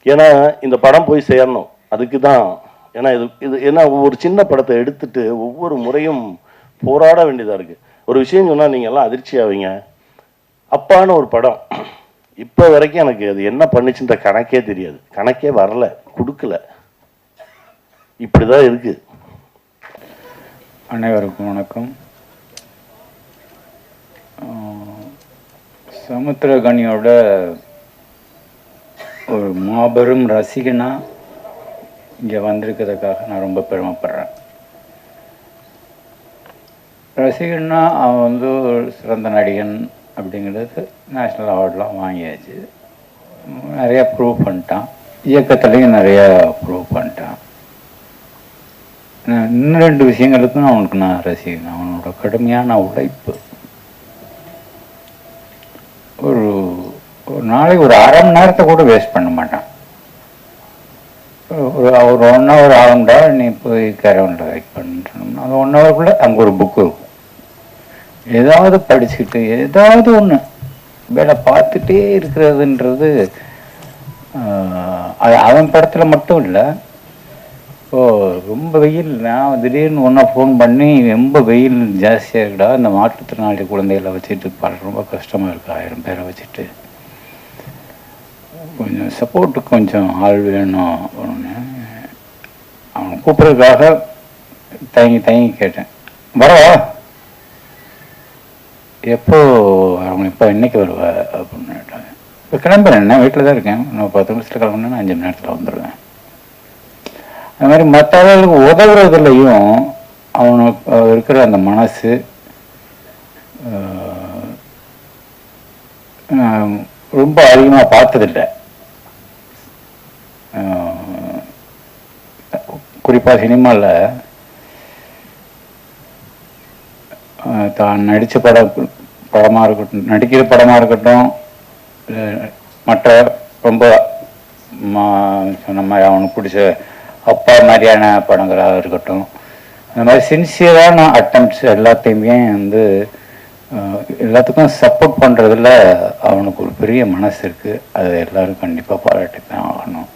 ஏன்னா இந்த படம் போய் சேரணும், அதுக்கு தான். ஏன்னா இது ஏன்னா ஒவ்வொரு சின்ன படத்தை எடுத்துட்டு ஒவ்வொரு முறையும் போராட வேண்டியதாக இருக்குது. ஒரு விஷயம் சொன்னால் நீங்கள் எல்லாம் அதிர்ச்சி ஆவீங்க. அப்பான்னு ஒரு படம் இப்போ வரைக்கும் எனக்கு அது என்ன பண்ணிச்சுன்ற கணக்கே தெரியாது. கணக்கே வரல, கொடுக்கல. இப்படி தான் இருக்குது. அனைவருக்கும் வணக்கம். சமுத்திரகனியோட ஒரு மாபெரும் ரசிகனா இங்கே வந்திருக்கிறதுக்காக நான் ரொம்ப பெருமைப்படுறேன். ரசிகன்னா அவன் வந்து ஒரு சிறந்த நடிகன் அப்படிங்கிறது நேஷ்னல் அவார்டெலாம் வாங்கியாச்சு. நிறையா ப்ரூவ் பண்ணிட்டான். இயக்கத்துலேயும் நிறையா ப்ரூவ் பண்ணிட்டான். இன்னும் 2 விஷயங்களுக்கும் அவனுக்கு நான் ரசிகன். அவனோட கடுமையான உழைப்பு. ஒரு நாளைக்கு ஒரு அரை மணி நேரத்தை கூட வேஸ்ட் பண்ண மாட்டான். ஒரு 1 ஹவர் ஆகும்டா நீ போய் கேரவனில் வெயிட் பண்ணணும்னா அந்த 1 ஹவருக்குள்ளே அங்கே ஒரு புக்கு இருக்கும். ஏதாவது படிச்சுக்கிட்டு ஏதாவது ஒன்று வேலை பார்த்துட்டே இருக்கிறதுன்றது அது அவன் படத்தில் மட்டும் இல்லை. ரொம்ப வெயில், நான் திடீர்னு ஒன்றா ஃபோன் பண்ணி ரொம்ப வெயில் ஜாஸ்தியாக இருக்குடா, இந்த மாற்றுத்திறனாளி குழந்தைகளை வச்சுட்டு ரொம்ப கஷ்டமாக இருக்குது, 1000 பேரை வச்சுட்டு கொஞ்சம் சப்போர்ட்டுக்கு கொஞ்சம் ஆள் வேணும் ஒன்று. அவனை கூப்பிட்றதுக்காக தயங்கி கேட்டேன், வரவா, எப்போ அவங்க இப்போ இன்னைக்கு வருவா அப்படின்னு கேட்டாங்க. இப்போ கிளம்புறேன், என்ன வீட்டில் தான் இருக்கேன், நான் 10 நிமிஷத்தில் கிளம்புனேன்னா 5 மணி நேரத்தில் வந்துடுவேன். அது மாதிரி மற்றவர்களுக்கு உதவுறதுலையும் அவனுக்கு இருக்கிற அந்த மனசு ரொம்ப அதிகமாக பார்த்ததில்லை. குறிப்பாக சினிமாவில் தான் நடித்த படமாக இருக்கட்டும், நடிக்கிற படமாக இருக்கட்டும், மற்ற ரொம்ப சொன்ன மாதிரி அவனுக்கு பிடிச்ச அப்பா மாதிரியான படங்களாக இருக்கட்டும், அந்த மாதிரி சின்சியரான அட்டம்ப்ட்ஸ் எல்லாத்தையுமே வந்து எல்லாத்துக்கும் சப்போர்ட் பண்ணுறதுல அவனுக்கு ஒரு பெரிய மனசு இருக்குது. அதை எல்லோரும் கண்டிப்பாக பாராட்டி தான் ஆகணும்.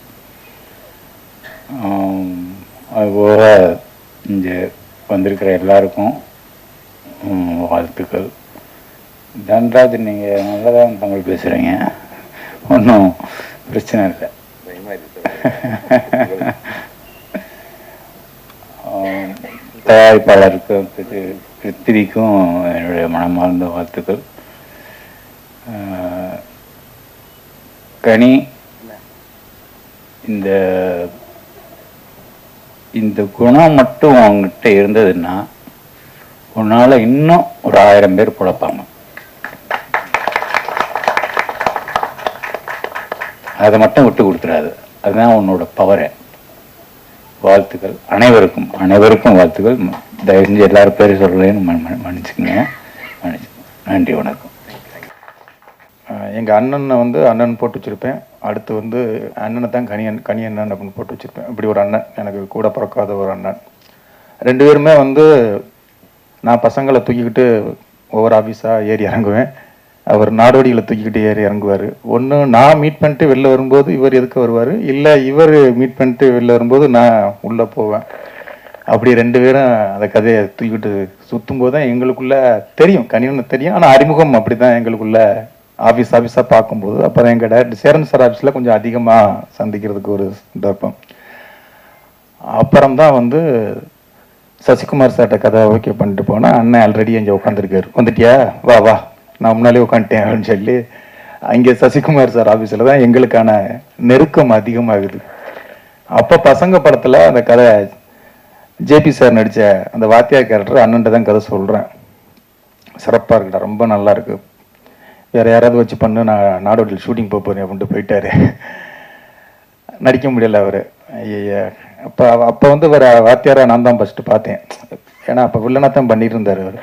அதுபோக இங்கே வந்திருக்கிற எல்லாருக்கும் வாழ்த்துக்கள். தன்ராஜ், நீங்கள் நல்லா தான் தமிழ் பேசுகிறீங்க, ஒன்றும் பிரச்சனை இல்லை. தயாரிப்பாளருக்கு பிருத்திவிக்கும் என்னுடைய மனமார்ந்த வாழ்த்துக்கள். கனி, இந்த குணம் மட்டும் அவங்ககிட்ட இருந்ததுன்னா உன்னால் இன்னும் ஒரு 1000 பேர் பிழைப்பாங்க. அதை மட்டும் விட்டு கொடுத்துடாது, அதுதான் உன்னோட பவரை. வாழ்த்துக்கள் அனைவருக்கும் வாழ்த்துக்கள். தயவு செஞ்சு எல்லாரும் பேர் சொல்கிறேன்னு மன்னிச்சுக்கங்க. நன்றி, வணக்கம். எங்கள் அண்ணனை வந்து அண்ணன் போட்டு வச்சுருப்பேன். அடுத்து வந்து அண்ணனை தான் கனி அண்ணன் அப்படின்னு போட்டு வச்சுருப்பேன். இப்படி ஒரு அண்ணன், எனக்கு கூட பிறக்காத ஒரு அண்ணன். 2 பேருமே வந்து நான் பசங்களை தூக்கிக்கிட்டு ஒவ்வொரு ஆஃபீஸாக ஏறி இறங்குவேன், அவர் நாடோடிகளை தூக்கிக்கிட்டு ஏறி இறங்குவார். ஒன்று நான் மீட் பண்ணிட்டு வெளில வரும்போது இவர் எதுக்கு வருவார், இல்லை இவர் மீட் பண்ணிட்டு வெளில வரும்போது நான் உள்ளே போவேன். அப்படி 2 பேரும் அந்த கதையை தூக்கிட்டு சுற்றும் போது தான் எங்களுக்குள்ளே தெரியும், கனின்னு தெரியும். ஆனால் அறிமுகம் அப்படி தான் எங்களுக்குள்ளே ஆஃபீஸாக பார்க்கும்போது. அப்புறம் எங்கள் டைரக்டர் சேரன் சார் ஆஃபீஸில் கொஞ்சம் அதிகமாக சந்திக்கிறதுக்கு ஒரு சந்தர்ப்பம். அப்புறம்தான் வந்து சசிகுமார் சார்கிட்ட கதை ஓகே பண்ணிட்டு போனால், அண்ணன் ஆல்ரெடி அங்கே உட்காந்துருக்காரு, வந்துட்டியா, வா நான் முன்னாலே உட்காந்துட்டேன் அப்படின்னு சொல்லி அங்கே சசிகுமார் சார் ஆஃபீஸில் தான் எங்களுக்கான நெருக்கம் அதிகமாகுது. அப்போ பசங்க படத்தில் அந்த கதை ஜேபி சார் நடித்த அந்த வாத்தியா கேரக்டர் அண்ணன்ட்ட தான் கதை சொல்கிறேன். சிறப்பாக இருக்குடா, ரொம்ப நல்லா இருக்கு, வேறு யாராவது வச்சு பண்ணு, நான் நாடோடியில் ஷூட்டிங் போகிறேன் அப்படின்ட்டு போயிட்டாரு. நடிக்க முடியல அவர். ஐயா அப்போ வந்து வேறு வாத்தியாராக நான் தான் ஃபஸ்ட்டு பார்த்தேன். ஏன்னா அப்போ வில்லனாக தான் பண்ணிட்டு இருந்தார் அவர்.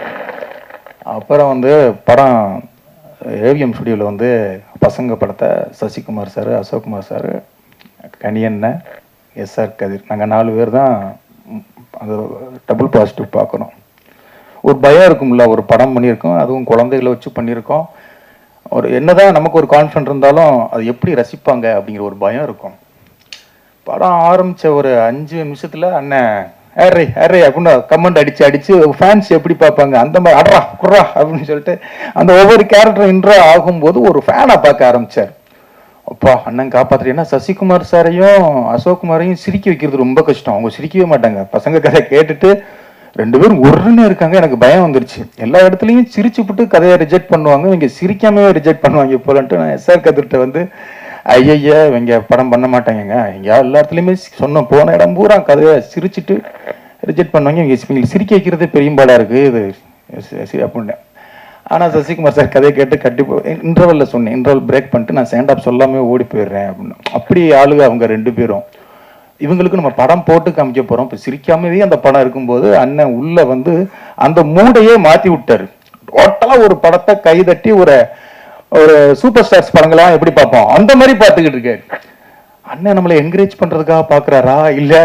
அப்புறம் வந்து படம் ஏவிஎம் ஸ்டுடியோவில் வந்து பசங்க படத்தை சசிகுமார் சார், அசோக்குமார் சார், கனியண்ணன், எஸ்ஆர் கதிர், நாங்கள் 4 பேர் தான் அந்த டபுள் பாசிட்டிவ் பார்க்குறோம். ஒரு பயம் இருக்கும்ல, ஒரு படம் பண்ணியிருக்கோம், அதுவும் குழந்தைகளை வச்சு பண்ணியிருக்கோம். ஒரு என்னதான் நமக்கு ஒரு கான்ஃபிடன்ட் இருந்தாலும் அது எப்படி ரசிப்பாங்க அப்படிங்கிற ஒரு பயம் இருக்கும். படம் ஆரம்பித்த ஒரு 5 நிமிஷத்தில் அண்ணன் ஹேரே ஹேரே அப்படின்னு கமெண்ட் அடிச்சு ஃபேன்ஸ் எப்படி பார்ப்பாங்க அந்த மாதிரி அட்ரா குர்ரா அப்படின்னு சொல்லிட்டு அந்த ஒவ்வொரு கேரக்டரும் இன்ட்ரோ ஆகும்போது ஒரு ஃபேனாக பார்க்க ஆரம்பித்தார். அப்பா அண்ணன் காப்பாற்றுறேன். ஏன்னா சசிகுமார் சாரையும் அசோக்குமாரையும் சிரிக்க வைக்கிறது ரொம்ப கஷ்டம். அவங்க சிரிக்கவே மாட்டாங்க. பசங்க கதை கேட்டுட்டு 2 பேரும் ஒருன்னு இருக்காங்க. எனக்கு பயம் வந்துருச்சு. எல்லா இடத்துலையும் சிரிச்சுப்புட்டு கதையை ரிஜெக்ட் பண்ணுவாங்க, இவங்க சிரிக்காமவே ரிஜெக்ட் பண்ணுவாங்க போலன்ட்டு நான் எஸ்ஆர் கதிர்கிட்ட வந்து ஐயா இவங்க படம் பண்ண மாட்டாங்க, இங்கே எல்லா இடத்துலையுமே சொன்னோம், போன இடம் பூரா கதையை சிரிச்சுட்டு ரிஜெக்ட் பண்ணுவாங்க, இவங்களுக்கு சிரிக்க வைக்கிறதே பெரியம்பாடாக இருக்குது இது அப்படின்னு. ஆனால் சசிகுமார் சார் கதையை கேட்டு கண்டிப்பாக இன்டர்வலில் சொன்னேன், இன்டர்வல் பிரேக் பண்ணிட்டு நான் ஸ்டாண்ட் அப் சொல்லாமே ஓடி போயிடுறேன் அப்படின்னு. அப்படி ஆளுங்க அவங்க 2 பேரும். இவங்களுக்கு நம்ம படம் போட்டு காமிக்க போகிறோம், இப்போ சிரிக்காமவே அந்த படம் இருக்கும்போது அண்ணன் உள்ள வந்து அந்த மூடையே மாற்றி விட்டார். டோட்டலாக ஒரு படத்தை கைதட்டி ஒரு சூப்பர் ஸ்டார்ஸ் படங்களாம் எப்படி பார்ப்போம் அந்த மாதிரி பார்த்துக்கிட்டு இருக்காரு. அண்ணன் நம்மளை என்கரேஜ் பண்ணுறதுக்காக பார்க்குறாரா இல்லை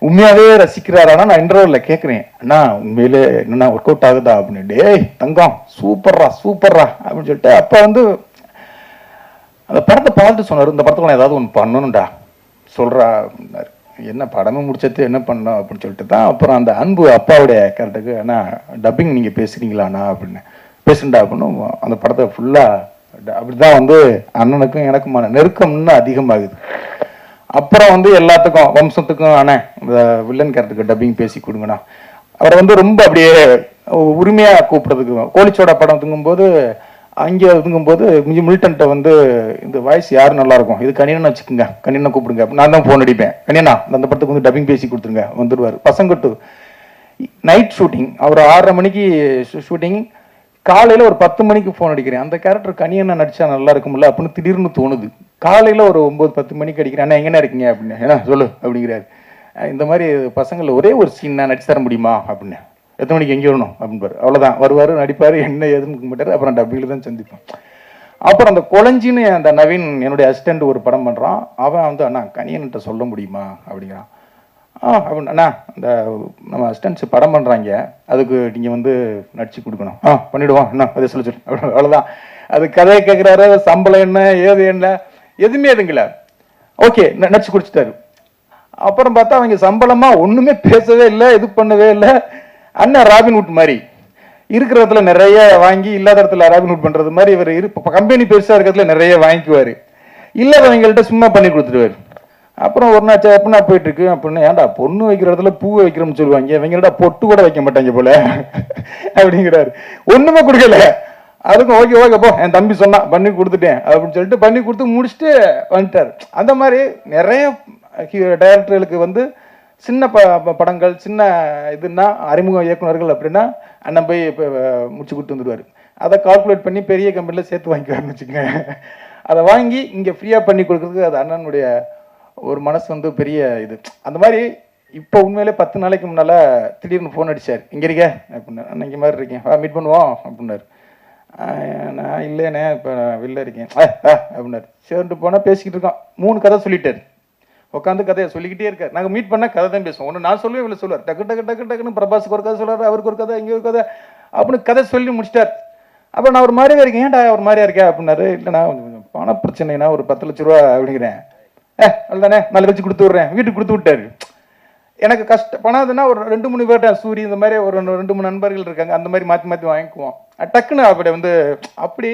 உண்மையாகவே ரசிக்கிறாரானா நான் இன்டர்வலில் கேட்குறேன், அண்ணா உண்மையிலே என்னண்ணா ஒர்க் அவுட் ஆகுதா அப்படின்னு. டேய் தங்கம் சூப்பர்ரா அப்படின்னு சொல்லிட்டு அப்போ வந்து அந்த படத்தை பார்த்துட்டு சொன்னார், இந்த படத்தில் நான் ஏதாவது ஒன்று பண்ணணும்டா சொல்கிறா அப்படின்னாரு. என்ன படமும் முடிச்சது என்ன பண்ணோம் அப்படின்னு சொல்லிட்டு தான் அப்புறம் அந்த அன்பு அப்பாவுடைய கேரக்டருக்கு அண்ணா டப்பிங் நீங்கள் பேசுகிறீங்களாண்ணா அப்படின்னு. பேசுண்டா அப்படின்னு அந்த படத்தை ஃபுல்லாக அப்படிதான் வந்து அண்ணனுக்கும் எனக்குமான நெருக்கம் இன்னும் அதிகமாகுது. அப்புறம் வந்து எல்லாத்துக்கும் வம்சத்துக்கும் அண்ணன் இந்த வில்லன் கேரக்டருக்கு டப்பிங் பேசி கொடுங்கண்ணா. அவரை வந்து ரொம்ப அப்படியே உரிமையாக கூப்பிட்றதுக்கு கோலிச்சோட படம் தூங்கும்போது அங்கே தூங்கும்போது மில்டன்ட்ட வந்து இந்த வாய்ஸ் யார் நல்லா இருக்கும், இது கனியனை வச்சுக்கோங்க, கனியனை கூப்பிடுங்க, நான் தான் ஃபோன் அடிப்பேன், கனியனா அந்த படத்துக்கு வந்து டப்பிங் பேசி கொடுத்துருங்க வந்துடுவார். பசங்கட்டு நைட் ஷூட்டிங், அவர் 6:30 மணிக்கு ஷூட்டிங், காலையில் ஒரு 10 மணிக்கு ஃபோன் அடிக்கிறேன். அந்த கேரக்டர் கனியண்ணா நடிச்சா நல்லா இருக்கும்ல அப்படின்னு திடீர்னு தோணுது. காலையில் ஒரு 9-10 மணிக்கு அடிக்கிறேன், அண்ணா எங்கன்னா இருக்கீங்க அப்படின்னு. ஏன்னா சொல்லு அப்படிங்கிறாரு. இந்த மாதிரி பசங்களில் ஒரே ஒரு சீன் நான் நடிச்சு தர முடியுமா அப்படின்னு. எத்தனை மணிக்கு எங்கே வரணும் அப்படின்பாரு. அவ்வளோதான் வருவார், நடிப்பார், என்ன ஏதுன்னு மாட்டார். அப்புறம் டப்பிங்கில் தான் சந்திப்போம். அப்புறம் அந்த கொலைஞ்சின்னு அந்த நவீன் என்னுடைய அசிஸ்டண்ட் ஒரு படம் பண்ணுறான். அவன் வந்து அண்ணா கனியன்கிட்ட சொல்ல முடியுமா அப்படிங்கிறான். அப்படின்னு அண்ணா இந்த நம்ம அசிஸ்டன்ட்ஸ் படம் பண்ணுறாங்க, அதுக்கு நீங்கள் வந்து நடிச்சு கொடுக்கணும். பண்ணிவிடுவோம் அண்ணா அதை சொல்லி அவ்வளோதான். அது கதையை கேட்குறாரு, சம்பளம் என்ன ஏது என்ன எதுவுமே எதுங்கள ஓகே நடிச்சு குடிச்சிட்டாரு. அப்புறம் பார்த்தா அவங்க சம்பளமாக ஒன்றுமே பேசவே இல்லை, இது பண்ணவே இல்லை. அண்ணன் ராபின்வுட் மாதிரி இருக்கிற இடத்துல நிறைய வாங்கி இல்லாத இடத்துல ராபின்வுட் பண்ணுறது மாதிரி இவர் கம்பெனி பெருசாக இருக்கிறதுல நிறைய வாங்கிக்குவார், இல்லாதவங்கள்ட்ட சும்மா பண்ணி கொடுத்துருவார். அப்புறம் ஒரு நாள் எப்படின்னா போயிட்டு இருக்கு அப்படின்னு, ஏன்டா பொண்ணு வைக்கிற இடத்துல பூ வைக்கிறோம்னு சொல்லுவாங்க, இவங்கடா பொட்டு கூட வைக்க மாட்டாங்க போல அப்படிங்கிறாரு. ஒண்ணுமே கொடுக்கல. அதுக்கும் ஓகே ஓகே போ என் தம்பி சொன்னா பண்ணி கொடுத்துட்டேன் அப்படின்னு சொல்லிட்டு பண்ணி கொடுத்து முடிச்சுட்டு வந்துட்டார். அந்த மாதிரி நிறைய டைரக்டர்களுக்கு வந்து சின்ன படங்கள் சின்ன இதுன்னா அறிமுக இயக்குநர்கள் அப்படின்னா அண்ணன் போய் இப்போ முடிச்சு கொடுத்து வந்துடுவார். அதை கால்குலேட் பண்ணி பெரிய கம்பெனியில் சேர்த்து வாங்கிக்குவாருன்னு வச்சுக்கோங்க. அதை வாங்கி இங்கே ஃப்ரீயாக பண்ணி கொடுக்குறதுக்கு அது அண்ணனுடைய ஒரு மனசு வந்து பெரிய இது. அந்த மாதிரி இப்போ உண்மையிலே 10 நாளைக்கு முன்னால் திடீர்னு ஃபோன் அடித்தார், இங்கே இருக்க அப்படின்னு. நான் இங்கே மாதிரி இருக்கேன், மீட் பண்ணுவோம் அப்படின்னாரு. நான் இல்லைண்ணே இப்போ வெளில இருக்கேன் அப்படின்னாரு. சேர்ந்து போனால் பேசிக்கிட்டு இருக்கோம். 3 கதை சொல்லிட்டார். உட்காந்து கதையை சொல்லிக்கிட்டே இருக்கார். நாங்கள் மீட் பண்ணால் கதை தான் பேசுவோம். ஒன்று நான் சொல்லுவேன், இவ்வளோ சொல்லுவார். டக்கு டக்கு டக்கு டக்குன்னு பிரபாஸுக்கு ஒரு கதை சொல்கிறார், அவருக்கு ஒரு கதை, இங்கே ஒரு கதை அப்படின்னு கதை சொல்லி முடிச்சிட்டார். அப்போ நான் ஒரு மாதிரியா இருக்கேன், ஏன்டா ஒரு மாதிரியா இருக்கேன் அப்படின்னாரு. இல்லைண்ணா கொஞ்சம் பண பிரச்சனைனா ஒரு 10 லட்ச ரூபா அப்படிங்கிறேன். அவ்வளோதானே 4 லட்சம் கொடுத்து விட்றேன், வீட்டுக்கு கொடுத்து விட்டாரு. எனக்கு கஷ்டம் பணம்னா ஒரு 2-3 பேர்ட்ட சூரி இந்த மாதிரி ஒரு 2-3 நண்பர்கள் இருக்காங்க, அந்த மாதிரி மாற்றி மாற்றி வாங்கிக்குவோம். டக்குன்னு அப்படி வந்து அப்படி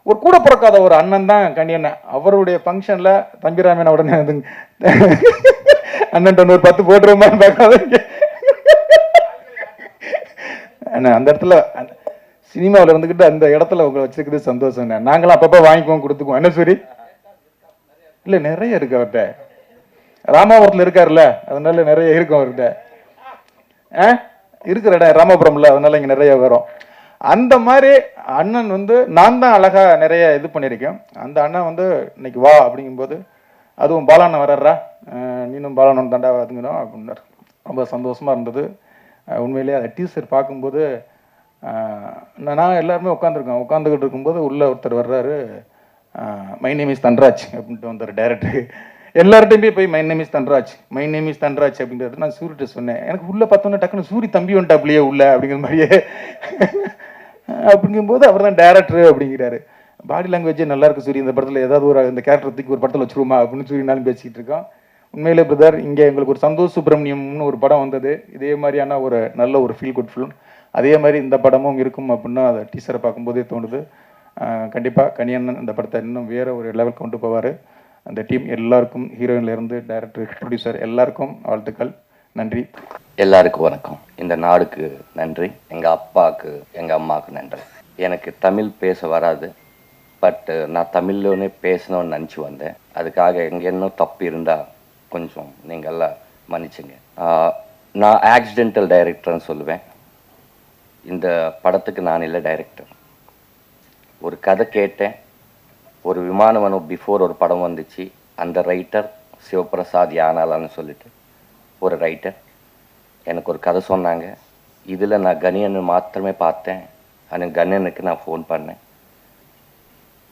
ஒரு கூட பிறக்காத ஒரு அண்ணன் தான் கனியண்ணன். அவருடைய ஃபங்க்ஷனில் தம்பிராமன் உடனே வந்து அண்ணன் ஒரு 10 போட்டுருமான்னு பார்க்காதீங்க. அந்த இடத்துல சினிமாவில் இருந்துக்கிட்டு அந்த இடத்துல உங்களை வச்சுருக்குது சந்தோஷம். நாங்களாம் அப்பப்போ வாங்கிக்குவோம் கொடுத்துக்குவோம். என்ன சூரி? இல்லை நிறைய இருக்கு அவர்கிட்ட. ராமாபுரத்தில் இருக்காருல்ல, அதனால நிறைய இருக்கும் அவர்கிட்ட. இருக்கிற இடம் ராமபுரம்ல, அதனால இங்கே நிறைய வரும். அந்த மாதிரி அண்ணன் வந்து நான் தான் அழகா நிறைய இது பண்ணியிருக்கேன். அந்த அண்ணன் வந்து இன்னைக்கு வா அப்படிங்கும்போது, அதுவும் பாலாண்ணன் வர்றா, நீனும் பாலாண்ணன் தாண்டா அதுங்கணும் அப்படின்னாரு. ரொம்ப சந்தோஷமா இருந்தது. உண்மையிலேயே அந்த டீசர் பார்க்கும்போது நான் எல்லாருமே உட்காந்துக்கிட்டு இருக்கும்போது உள்ள ஒருத்தர் வர்றாரு, மை நேம் இஸ் தன்ராஜ் அப்படின்ட்டு வந்தார் டைரக்டர். எல்லார்ட்டையுமே போய் மை நேம் இஸ் தன்ராஜ் அப்படின்றது நான் சூரிட்ட சொன்னேன். எனக்கு உள்ள பார்த்தோன்னே டக்குன்னு சூரி தம்பி வந்துட்டாப்லையே உள்ள அப்படிங்கிற மாதிரியே. அப்படிங்கும்போது அவர் தான் டேரக்டர் அப்படிங்கிறாரு. பாடி லாங்குவேஜே நல்லா இருக்கு சூரி, இந்த படத்தில் ஏதாவது ஒரு இந்த கேரக்டர் தூக்கி ஒரு படத்தில் வச்சுருமா அப்படின்னு சூரினாலும் பேசிக்கிட்டு இருக்கோம். உண்மையிலே பிரதர், இங்கே எங்களுக்கு ஒரு சந்தோஷ் சுப்ரமணியம்னு ஒரு படம் வந்தது, இதே மாதிரியான ஒரு நல்ல ஒரு ஃபீல் குட் ஃபிலிம். அதே மாதிரி இந்த படமும் இருக்கும் அப்படின்னு அதை டீசரை பார்க்கும்போதே தோணுது. கண்டிப்பாக கனியண்ணன் இந்த படத்தை இன்னும் வேறு ஒரு லெவல் கொண்டு போவார். அந்த டீம் எல்லாருக்கும், ஹீரோயின்லேருந்து டைரக்டர், ப்ரொடியூசர் எல்லாருக்கும் வாழ்த்துக்கள். நன்றி. எல்லாருக்கும் வணக்கம். இந்த நாடுக்கு நன்றி, எங்கள் அப்பாவுக்கு எங்கள் அம்மாவுக்கு நன்றி. எனக்கு தமிழ் பேச வராது, பட் நான் தமிழ்லோனே பேசணும்னு நினச்சி வந்தேன். அதுக்காக எங்கே இன்னும் தப்பு இருந்தால் கொஞ்சம் நீங்கள்லாம் மன்னிச்சுங்க. நான் ஆக்சிடென்டல் டைரக்டர்னு சொல்லுவேன். இந்த படத்துக்கு நான் இல்லை டைரக்டர். ஒரு கதை கேட்டேன், ஒரு விமானவனம் பிஃபோர் ஒரு படம் வந்துச்சு, அந்த ரைட்டர் சிவபிரசாத் யானாலான்னு சொல்லிட்டு ஒரு ரைட்டர் எனக்கு ஒரு கதை சொன்னாங்க. இதில் நான் கணியனை மாத்திரமே பார்த்தேன். ஆனால் கணியனுக்கு நான் ஃபோன் பண்ணேன்.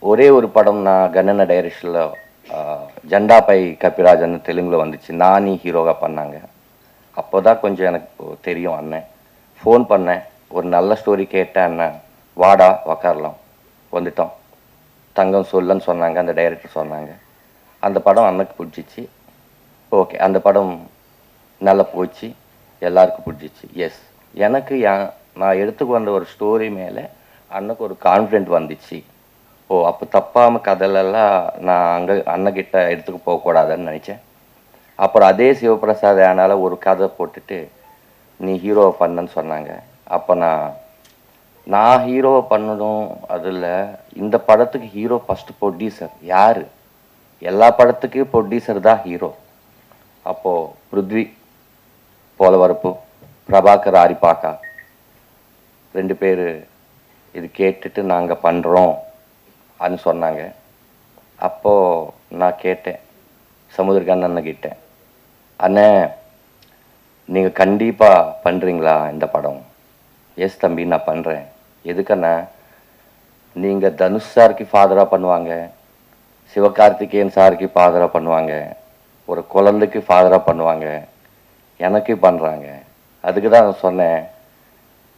ஒரே ஒரு படம் நான் கண்ணன டைரக்ஷனில் ஜண்டாபை கபிராஜன் தெலுங்கில் வந்துச்சு, நானி ஹீரோவாக பண்ணாங்க. அப்போ தான் கொஞ்சம் எனக்கு தெரியும் அண்ணன். ஃபோன் பண்ணேன், ஒரு நல்ல ஸ்டோரி கேட்டேன் அண்ணன், வாடா உக்காரலாம். வந்துட்டோம். தங்கம் சொல்லன்னு சொன்னாங்க, அந்த டைரக்டர் சொன்னாங்க. அந்த படம் அண்ணனுக்கு பிடிச்சிச்சு. ஓகே, அந்த படம் நல்லா போச்சு, எல்லாருக்கும் பிடிச்சிச்சு. எஸ், எனக்கு நான் எடுத்துக்கு வந்த ஒரு ஸ்டோரி மேலே அண்ணனுக்கு ஒரு கான்ஃபிடென்ட் வந்துச்சு. ஓ, அப்போ தப்பாமல் கதையிலெல்லாம் நான் அங்கே அண்ணகிட்ட எடுத்துக்க போகக்கூடாதுன்னு நினச்சேன். அப்புறம் அதே சிவபிரசாத் ஆனால ஒரு கதை போட்டுட்டு நீ ஹீரோவை பண்ணுன்னு சொன்னாங்க. அப்போ நான் ஹீரோவை பண்ணணும். அதில் இந்த படத்துக்கு ஹீரோ ஃபஸ்ட்டு ப்ரொடியூசர் யார்? எல்லா படத்துக்கும் ப்ரொடியூசர் தான் ஹீரோ. அப்போது பிருத்வி போலவரப்பு, பிரபாகர் ஆரிப்பாக்கா 2 பேர் இது கேட்டுட்டு நாங்கள் பண்ணுறோம் அப்படின்னு சொன்னாங்க. அப்போது நான் கேட்டேன் சமுத்திரகாந்த் அண்ணன்கிட்ட, அண்ணே நீங்கள் கண்டிப்பாக பண்ணுறீங்களா இந்த படம்? எஸ் தம்பி, நான் பண்ணுறேன். எதுக்கண்ணா? நீங்கள் தனுஷ் சாருக்கு ஃபாதராக பண்ணுவாங்க, சிவகார்த்திகேயன் சாருக்கு ஃபாதராக பண்ணுவாங்க, ஒரு குழந்தைக்கு ஃபாதராக பண்ணுவாங்க, எனக்கு பண்ணுறாங்க. அதுக்கு தான் நான் சொன்னேன்,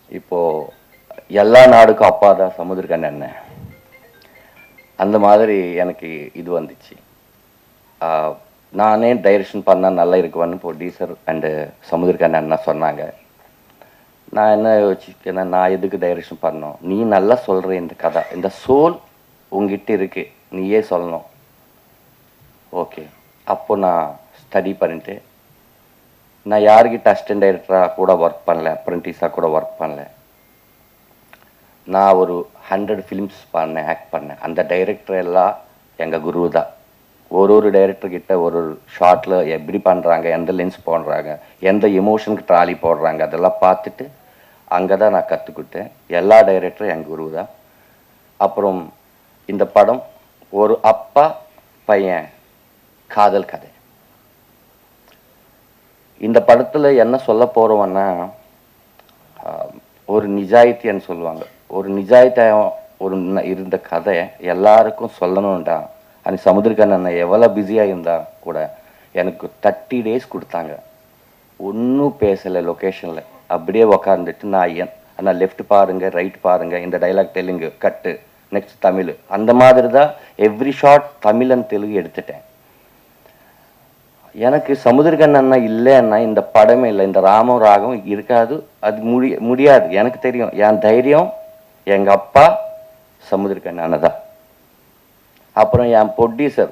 இப்போது எல்லா நாடுக்கும் அப்பா தான் சமுத்திரகாந்த் அண்ணன். அந்த மாதிரி எனக்கு இது வந்துச்சு. நானே டைரக்ஷன் பண்ணால் நல்லா இருக்குவான்னு ப்ரொடியூசர் அண்டு சமுத்திரகாந்த் அண்ணா சொன்னாங்க. நான் என்ன யோசிக்கிறேன்னா, நான் எதுக்கு டைரக்ஷன் பண்ணோம்? நீ நல்லா சொல்கிற இந்த கதை, இந்த சோல் உங்ககிட்ட இருக்கு, நீயே சொல்லணும். ஓகே, அப்போ நான் ஸ்டடி பண்ணிட்டு, நான் யார்கிட்ட அசிஸ்டன்ட் டைரக்டராக கூட ஒர்க் பண்ணல, அப்ரெண்டிஸாக கூட ஒர்க் பண்ணல. நான் ஒரு 100 ஃபிலிம்ஸ் பண்ணேன், ஆக்ட் பண்ணேன். அந்த டைரக்டர் எல்லாம் எங்கள் குரு தான். ஒரு டைரக்டர்கிட்ட ஒரு ஷார்ட்டில் எப்படி பண்ணுறாங்க, எந்த லென்ஸ் போடுறாங்க, எந்த எமோஷனுக்கு ட்ராலி போடுறாங்க, அதெல்லாம் பார்த்துட்டு அங்கே தான் நான் கற்றுக்கிட்டேன். எல்லா டைரக்டரும் எங்கள் குரு தான். அப்புறம் இந்த படம் ஒரு அப்பா பையன் காதல் கதை. இந்த படத்தில் என்ன சொல்ல போகிறோம்னா, ஒரு நிஜாயித்தின்னு சொல்லுவாங்க, ஒரு நிஜாயித்தியம் ஒரு இருந்த கதை எல்லாருக்கும் சொல்லணும்டா. அன்றைக்கி சமுத்திரகாந்த் அண்ணன் எவ்வளோ பிஸியாக இருந்தால் கூட எனக்கு 30 days கொடுத்தாங்க. ஒன்றும் பேசலை லொக்கேஷனில், அப்படியே உக்காந்துட்டு நான் லெஃப்ட் பாருங்கள், ரைட் பாருங்கள், இந்த டைலாக் தெலுங்கு கட்டு, நெக்ஸ்ட் தமிழ், அந்த மாதிரி தான் every short Tamil and Telugu எடுத்துட்டேன். எனக்கு சமுத்திரகாந்த் அண்ணா இல்லைன்னா இந்த படமே இல்லை, இந்த ராமம் ராகம் இருக்காது. அது முடியாது. எனக்கு தெரியும், என் தைரியம் எங்கள் அப்பா சமுத்திரகாந்த் அண்ணா தான். அப்புறம் என் ப்ரொடியூசர்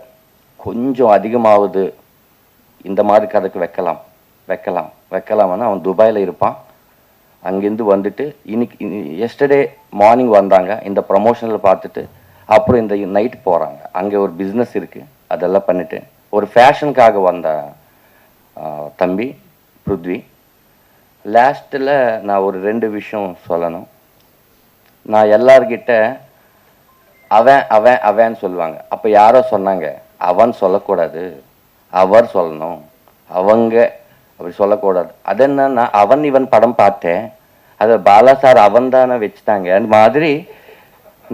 கொஞ்சம் அதிகமாகுது, இந்த மாதிரி கதைக்கு வைக்கலாம்னா அவன் துபாயில் இருப்பான். அங்கேருந்து வந்துட்டு இன்னைக்கு எஸ்டர்டே மார்னிங் வந்தாங்க, இந்த ப்ரமோஷனில் பார்த்துட்டு அப்புறம் இந்த நைட் போகிறாங்க. அங்கே ஒரு பிஸ்னஸ் இருக்குது, அதெல்லாம் பண்ணிவிட்டு ஒரு ஃபேஷனுக்காக வந்த தம்பி பிருத்வி. லாஸ்ட்டில் நான் ஒரு 2 விஷயம் சொல்லணும். நான் எல்லார்கிட்ட அவன் அவன் அவன்னு சொல்லுவாங்க. அப்போ யாரோ சொன்னாங்க, அவன் சொல்லக்கூடாது, அவர் சொல்லணும், அவங்க அப்படி சொல்லக்கூடாது. அது என்னன்னா, அவன் இவன் படம் பார்த்தேன், அதை பாலா சார் அவன் தானே வச்சுட்டாங்க. அந்த மாதிரி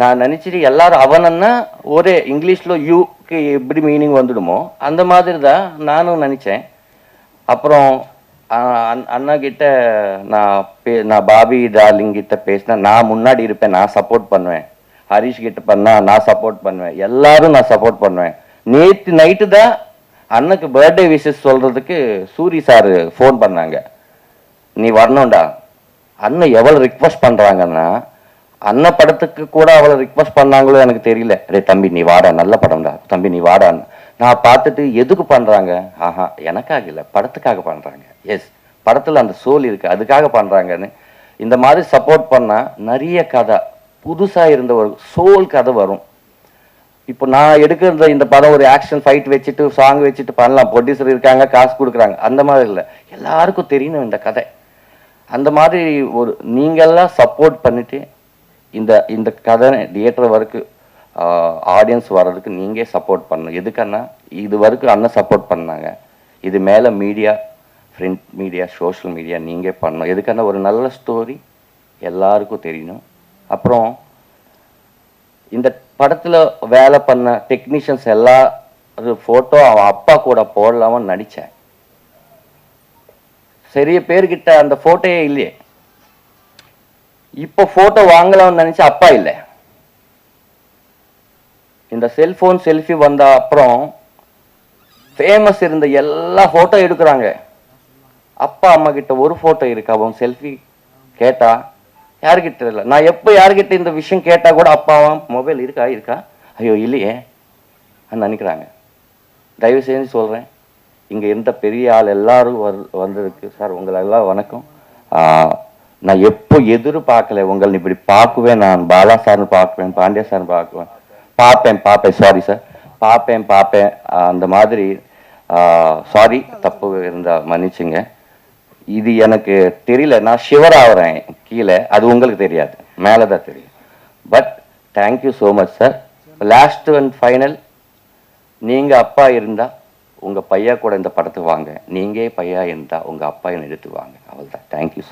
நான் நினச்சிட்டு எல்லாரும் அவனன்னா ஒரே இங்கிலீஷில் யூக்கு எப்படி மீனிங் வந்துடுமோ அந்த மாதிரி தான் நானும் நினச்சேன். அப்புறம் அண்ணா கிட்ட நான் பாபி டார்லிங் கிட்ட பேசினேன். நான் முன்னாடி இருப்பேன், நான் சப்போர்ட் பண்ணுவேன். ஹரிஷ் கிட்ட பண்ணா நான் சப்போர்ட் பண்ணுவேன், எல்லாரும் நான் சப்போர்ட் பண்ணுவேன். நேற்று நைட்டு தான் அண்ணனுக்கு பர்த்டே விஷஸ் சொல்றதுக்கு சூரி சார் ஃபோன் பண்ணாங்க, நீ வரணும்டா. அண்ணன் எவ்வளோ ரிக்வஸ்ட் பண்ணுறாங்கன்னா, அண்ணன் படத்துக்கு கூட அவ்வளோ ரிக்வஸ்ட் பண்ணாங்களோ எனக்கு தெரியல. ரே தம்பி நீ வாடா, நல்ல படம்டா தம்பி நீ வாடான்னு. நான் பார்த்துட்டு எதுக்கு பண்ணுறாங்க, ஆஹா எனக்காக இல்லை படத்துக்காக பண்ணுறாங்க. எஸ், படத்தில் அந்த சோல் இருக்குது அதுக்காக பண்ணுறாங்கன்னு. இந்த மாதிரி சப்போர்ட் பண்ணால் நிறைய கதை புதுசாக இருந்த ஒரு சோல் கதை வரும். இப்போ நான் எடுக்கிற இந்த படம் ஒரு ஆக்ஷன் ஃபைட் வச்சுட்டு சாங் வச்சுட்டு பண்ணலாம், ப்ரொடியூசர் இருக்காங்க காசு கொடுக்குறாங்க, அந்த மாதிரி இல்லை. எல்லாருக்கும் தெரியணும் இந்த கதை. அந்த மாதிரி ஒரு நீங்கள்லாம் சப்போர்ட் பண்ணிட்டு இந்த இந்த கதை தியேட்டர் வரைக்கும் ஆடியன்ஸ் வர்றதுக்கு நீங்கள் சப்போர்ட் பண்ணணும். எதுக்கன்னா இது வரைக்கும் அண்ணன் சப்போர்ட் பண்ணாங்க, இது மேலே media, print media, social media நீங்கள் பண்ணணும். எதுக்கன்னா ஒரு நல்ல ஸ்டோரி எல்லாருக்கும் தெரியணும். அப்புறம் இந்த படத்தில் வேலை பண்ண டெக்னீஷியன்ஸ் எல்லா ஃபோட்டோ அவன் அப்பா கூட போடலாமன்னு நடித்தேன். சரிய பேர்கிட்ட அந்த ஃபோட்டோயே இல்லையே. இப்போ ஃபோட்டோ வாங்கலாம்னு நினச்சா அப்பா இல்லை. இந்த செல்ஃபோன் செல்ஃபி வந்த அப்புறம் ஃபேமஸ் இருந்த எல்லா ஃபோட்டோ எடுக்கிறாங்க. அப்பா அம்மா கிட்ட ஒரு ஃபோட்டோ இருக்கு, அவன் செல்ஃபி கேட்டா யாருக்கிட்ட இல்லை. நான் எப்போ யாருக்கிட்ட இந்த விஷயம் கேட்டால் கூட அப்பாவா மொபைல் இருக்கா ஐயோ இல்லையே நினைக்கிறாங்க. தயவு செஞ்சு சொல்கிறேன், இங்கே இருந்த பெரிய ஆள் எல்லாரும் வந்திருக்கு சார், உங்களெல்லாம் வணக்கம். நான் எப்போ எதிர்பார்க்கல உங்களை இப்படி பார்க்குவேன். நான் பாலா சார்னு பார்க்குவேன், பாண்டியா சார்னு பார்ப்பேன் சாரி சார், பார்ப்பேன் அந்த மாதிரி. சாரி தப்பு இருந்தால் மன்னிச்சுங்க. இது எனக்கு தெரியல, நான் ஷிவர் ஆகிறேன் கீழே, அது உங்களுக்கு தெரியாது, மேலே தான் தெரியும். But thank you so much sir. Last and final, நீங்கள் அப்பா இருந்தால் உங்கள் பையா கூட இந்த படத்துக்கு வாங்க, நீங்கள் பையா இருந்தால் உங்கள் அப்பா எடுத்து வாங்க, அவ்வளோதான். தேங்க்யூ.